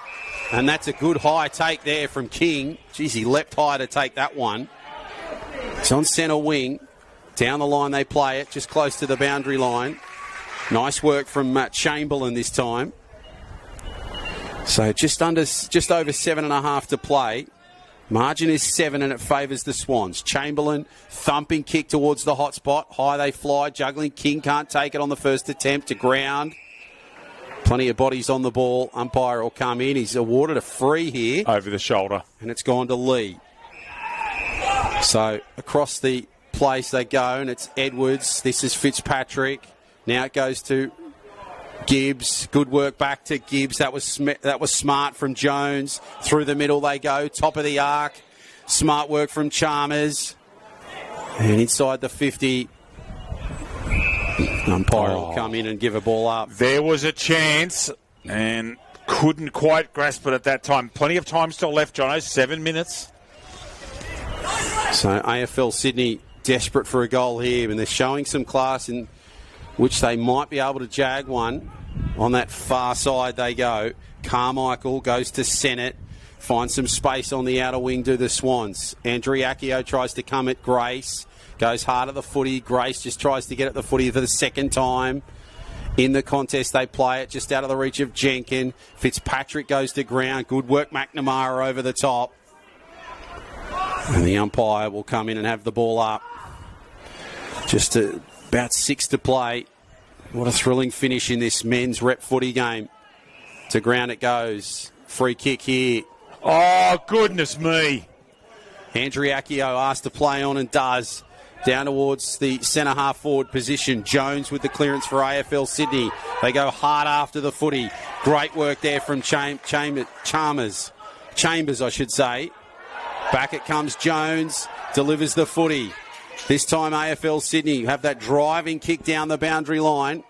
And that's a good high take there from King. Jeez, he leapt high to take that one. It's on centre wing. Down the line they play it, just close to the boundary line. Nice work from Chamberlain this time. So just over 7.5 to play. Margin is 7 and it favours the Swans. Chamberlain, thumping kick towards the hot spot. High they fly, juggling. King can't take it on the first attempt to ground. Plenty of bodies on the ball. Umpire will come in. He's awarded a free here. Over the shoulder. And it's gone to Lee. So across the place they go, and it's Edwards. This is Fitzpatrick. Now it goes to Gibbs. Good work back to Gibbs. That was smart from Jones. Through the middle they go. Top of the arc. Smart work from Chalmers. And inside the 50... Umpire will come in and give a ball up. There was a chance and couldn't quite grasp it at that time. Plenty of time still left, Jono. 7 minutes. So AFL Sydney desperate for a goal here, and they're showing some class in which they might be able to jag one. On that far side they go. Carmichael goes to Sennett. Finds some space on the outer wing to the Swans. Andriacchio tries to come at Grace. Goes hard at the footy. Grace just tries to get at the footy for the second time. In the contest, they play it just out of the reach of Jenkins. Fitzpatrick goes to ground. Good work, McNamara over the top. And the umpire will come in and have the ball up. Just about 6 to play. What a thrilling finish in this men's rep footy game. To ground it goes. Free kick here. Oh, goodness me. Andriacchio asked to play on and does. Down towards the centre half forward position. Jones with the clearance for AFL Sydney. They go hard after the footy. Great work there from Chambers, I should say. Back it comes Jones. Delivers the footy. This time AFL Sydney have that driving kick down the boundary line.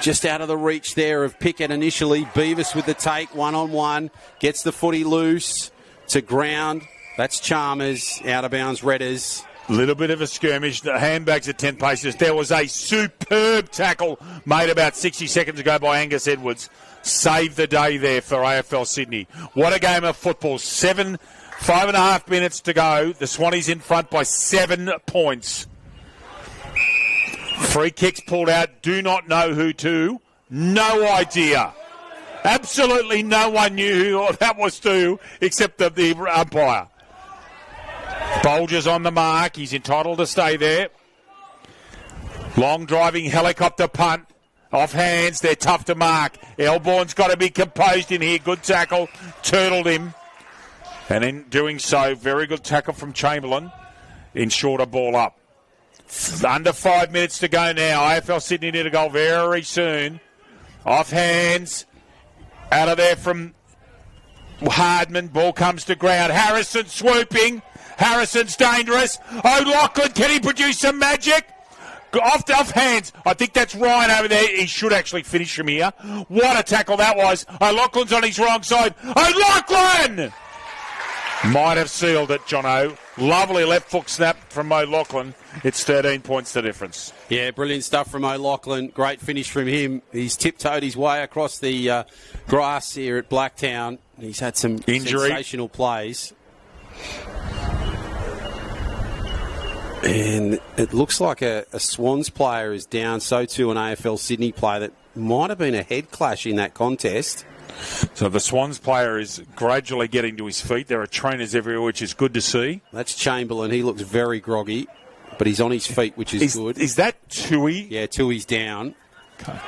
Just out of the reach there of Pickett initially. Beavis with the take, 1-on-1. Gets the footy loose to ground. That's Chalmers, out of bounds, Redders. Little bit of a skirmish. The handbags at 10 paces. There was a superb tackle made about 60 seconds ago by Angus Edwards. Saved the day there for AFL Sydney. What a game of football. 5.5 minutes to go. The Swannies in front by 7 points. Free kicks pulled out. Do not know who to. No idea. Absolutely no one knew who that was to except the umpire. Bolger's on the mark. He's entitled to stay there. Long driving helicopter punt. Off hands. They're tough to mark. Elborn's got to be composed in here. Good tackle. Turtled him. And in doing so, very good tackle from Chamberlain. Ensured a ball up. Under 5 minutes to go now. AFL Sydney need a goal very soon. Off hands. Out of there from Hardman. Ball comes to ground. Harrison swooping. Harrison's dangerous. O'Loughlin, can he produce some magic? Off hands. I think that's Ryan over there. He should actually finish from here. What a tackle that was. O'Loughlin's on his wrong side. O'Loughlin! Might have sealed it, Jono. Lovely left foot snap from O'Loughlin. It's 13 points the difference. Yeah, brilliant stuff from O'Loughlin. Great finish from him. He's tiptoed his way across the grass here at Blacktown. He's had some sensational plays. And it looks like a Swans player is down, so too an AFL Sydney player. That might have been a head clash in that contest. So the Swans player is gradually getting to his feet. There are trainers everywhere, which is good to see. That's Chamberlain. He looks very groggy, but he's on his feet, which is good. Is that Tui? Yeah, Tui's down. Okay.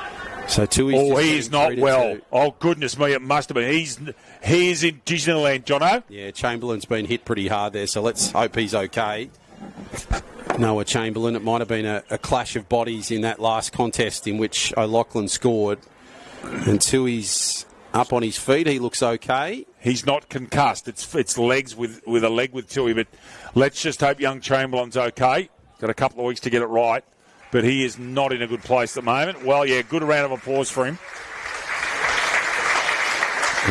So Tui's he is not well. Oh, goodness me, it must have been. He is in Disneyland, Jono. Yeah, Chamberlain's been hit pretty hard there, so let's hope he's okay. Noah Chamberlain. It might have been a clash of bodies in that last contest in which O'Loughlin scored. And Tui's up on his feet. He looks okay. He's not concussed. It's legs with a leg with Tui. But let's just hope young Chamberlain's okay. Got a couple of weeks to get it right. But he is not in a good place at the moment. Well, yeah, good round of applause for him.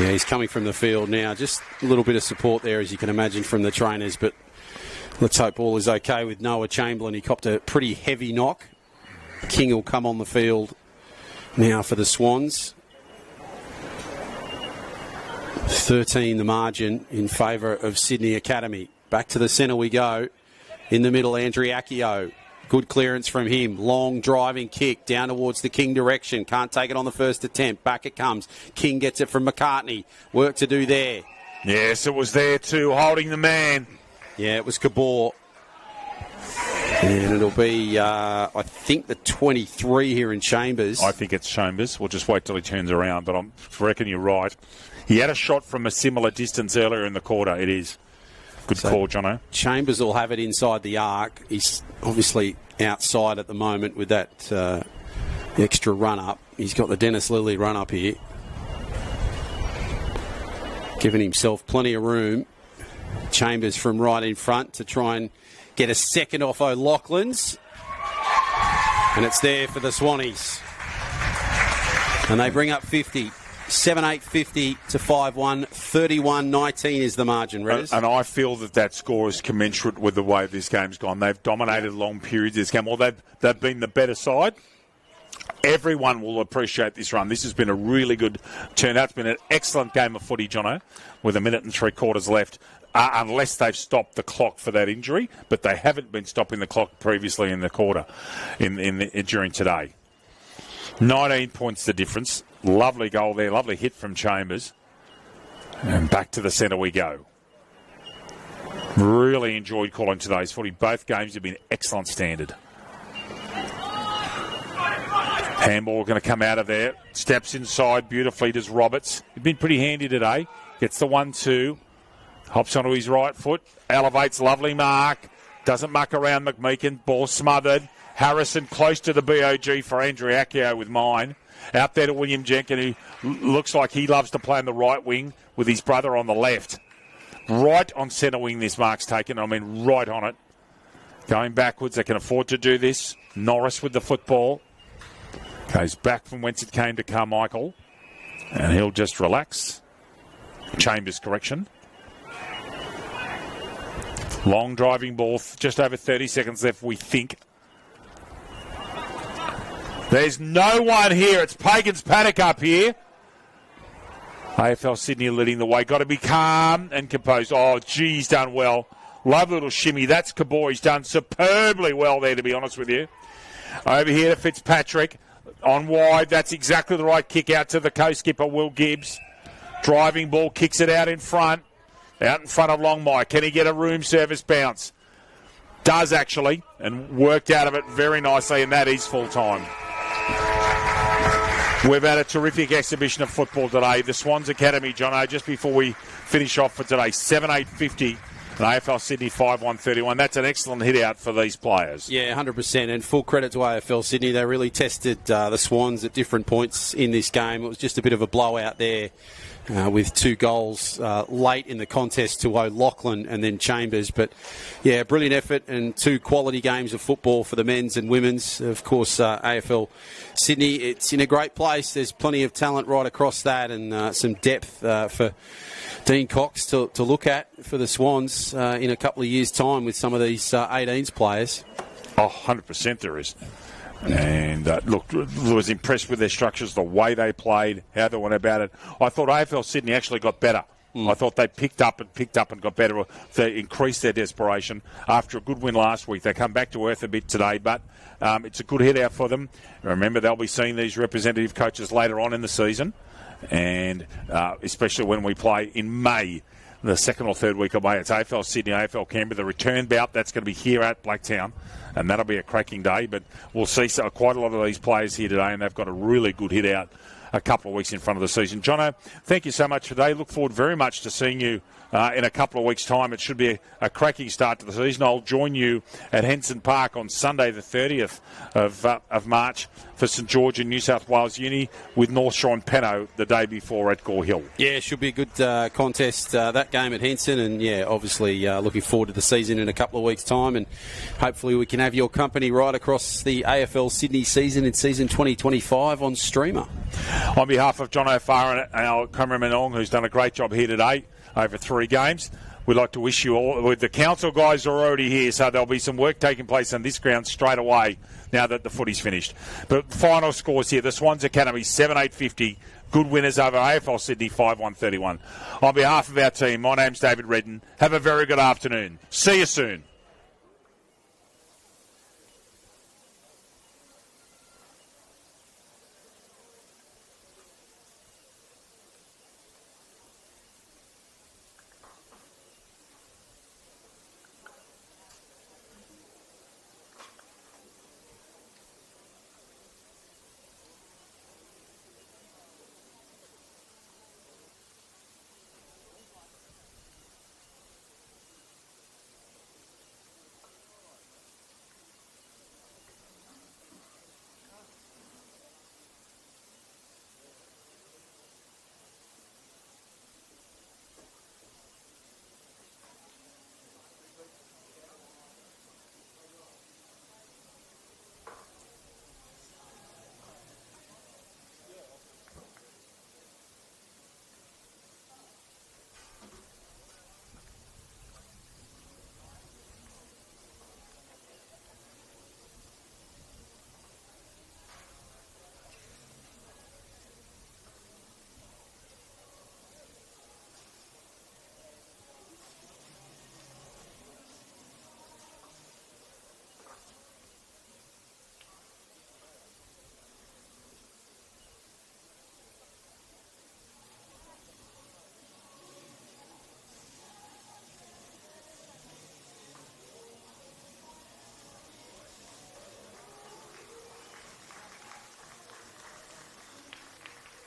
Yeah, he's coming from the field now. Just a little bit of support there, as you can imagine, from the trainers. But let's hope all is okay with Noah Chamberlain. He copped a pretty heavy knock. King will come on the field now for the Swans. 13 the margin in favour of Sydney Academy. Back to the centre we go. In the middle, Andriacchio. Good clearance from him. Long driving kick down towards the King direction. Can't take it on the first attempt. Back it comes. King gets it from McCartney. Work to do there. Yes, it was there too, holding the man. Yeah, it was Kabor. And it'll be, I think, the 23 here in Chambers. I think it's Chambers. We'll just wait till he turns around, but I reckon you're right. He had a shot from a similar distance earlier in the quarter. It is. Good call, Jono. Chambers will have it inside the arc. He's obviously outside at the moment with that extra run-up. He's got the Dennis Lilly run-up here. Giving himself plenty of room. Chambers from right in front to try and get a second off O'Loughlin's. And it's there for the Swannies. And they bring up 50. 7-8-50 to 5-1. 31-19 is the margin, Redders. And I feel that score is commensurate with the way this game's gone. They've dominated long periods of this game. Well, they've been the better side. Everyone will appreciate this run. This has been a really good turnout. It's been an excellent game of footy, Jono, with 1 minute and 3/4 left. Unless they've stopped the clock for that injury, but they haven't been stopping the clock previously in the quarter during today. 19 points the difference. Lovely goal there, lovely hit from Chambers. And back to the centre we go. Really enjoyed calling today's footy. Both games have been excellent standard. Handball going to come out of there. Steps inside beautifully, does Roberts. He's been pretty handy today. Gets the 1-2. Hops onto his right foot. Elevates, lovely mark. Doesn't muck around McMeekin. Ball smothered. Harrison close to the BOG for Andrew Accio with mine. Out there to William Jenkin, who looks like he loves to play on the right wing with his brother on the left. Right on centre wing this mark's taken. I mean, right on it. Going backwards, they can afford to do this. Norris with the football. Goes back from whence it came to Carmichael. And he'll just relax. Chambers correction. Long driving ball, just over 30 seconds left, we think. There's no one here. It's Pagan's paddock up here. AFL Sydney leading the way. Got to be calm and composed. Oh, gee, he's done well. Love little shimmy. That's Kabor. He's done superbly well there, to be honest with you. Over here to Fitzpatrick. On wide. That's exactly the right kick out to the co-skipper, Will Gibbs. Driving ball, kicks it out in front. Out in front of Longmire. Can he get a room service bounce? Does actually, and worked out of it very nicely, and that is full time. We've had a terrific exhibition of football today. The Swans Academy, Jono, just before we finish off for today, 7-8-50. And AFL Sydney 5-1-31. That's an excellent hit out for these players. Yeah, 100%. And full credit to AFL Sydney. They really tested the Swans at different points in this game. It was just a bit of a blowout there with 2 goals late in the contest to O'Loughlin and then Chambers. But, yeah, brilliant effort and 2 quality games of football for the men's and women's. Of course, AFL Sydney, it's in a great place. There's plenty of talent right across that and some depth for Dean Cox to look at for the Swans in a couple of years' time with some of these 18's players. Oh, 100% there is. And look, I was impressed with their structures, the way they played, how they went about it. I thought AFL Sydney actually got better. I thought they picked up and got better. They increased their desperation. After a good win last week, they come back to earth a bit today, but it's a good hit out for them. Remember, they'll be seeing these representative coaches later on in the season, and especially when we play in May, the 2nd or 3rd week of May. It's AFL Sydney, AFL Canberra. The return bout, that's going to be here at Blacktown, and that'll be a cracking day. But we'll see quite a lot of these players here today, and they've got a really good hit out a couple of weeks in front of the season. Jono, thank you so much for today. Look forward very much to seeing you in a couple of weeks' time. It should be a cracking start to the season. I'll join you at Henson Park on Sunday the 30th of March for St George in New South Wales Uni with North Shore and Penno the day before at Gore Hill. Yeah, it should be a good contest, that game at Henson, and yeah, obviously looking forward to the season in a couple of weeks' time, and hopefully we can have your company right across the AFL Sydney season in season 2025 on Streamer. On behalf of John O'Farr and our cameraman Ong, who's done a great job here today over 3 games, we'd like to wish you all, with the council guys are already here, so there'll be some work taking place on this ground straight away now that the footy's finished. But final scores here, the Swans Academy 7-8-50, good winners over AFL Sydney 5-1-31. On behalf of our team, my name's David Redden. Have a very good afternoon. See you soon.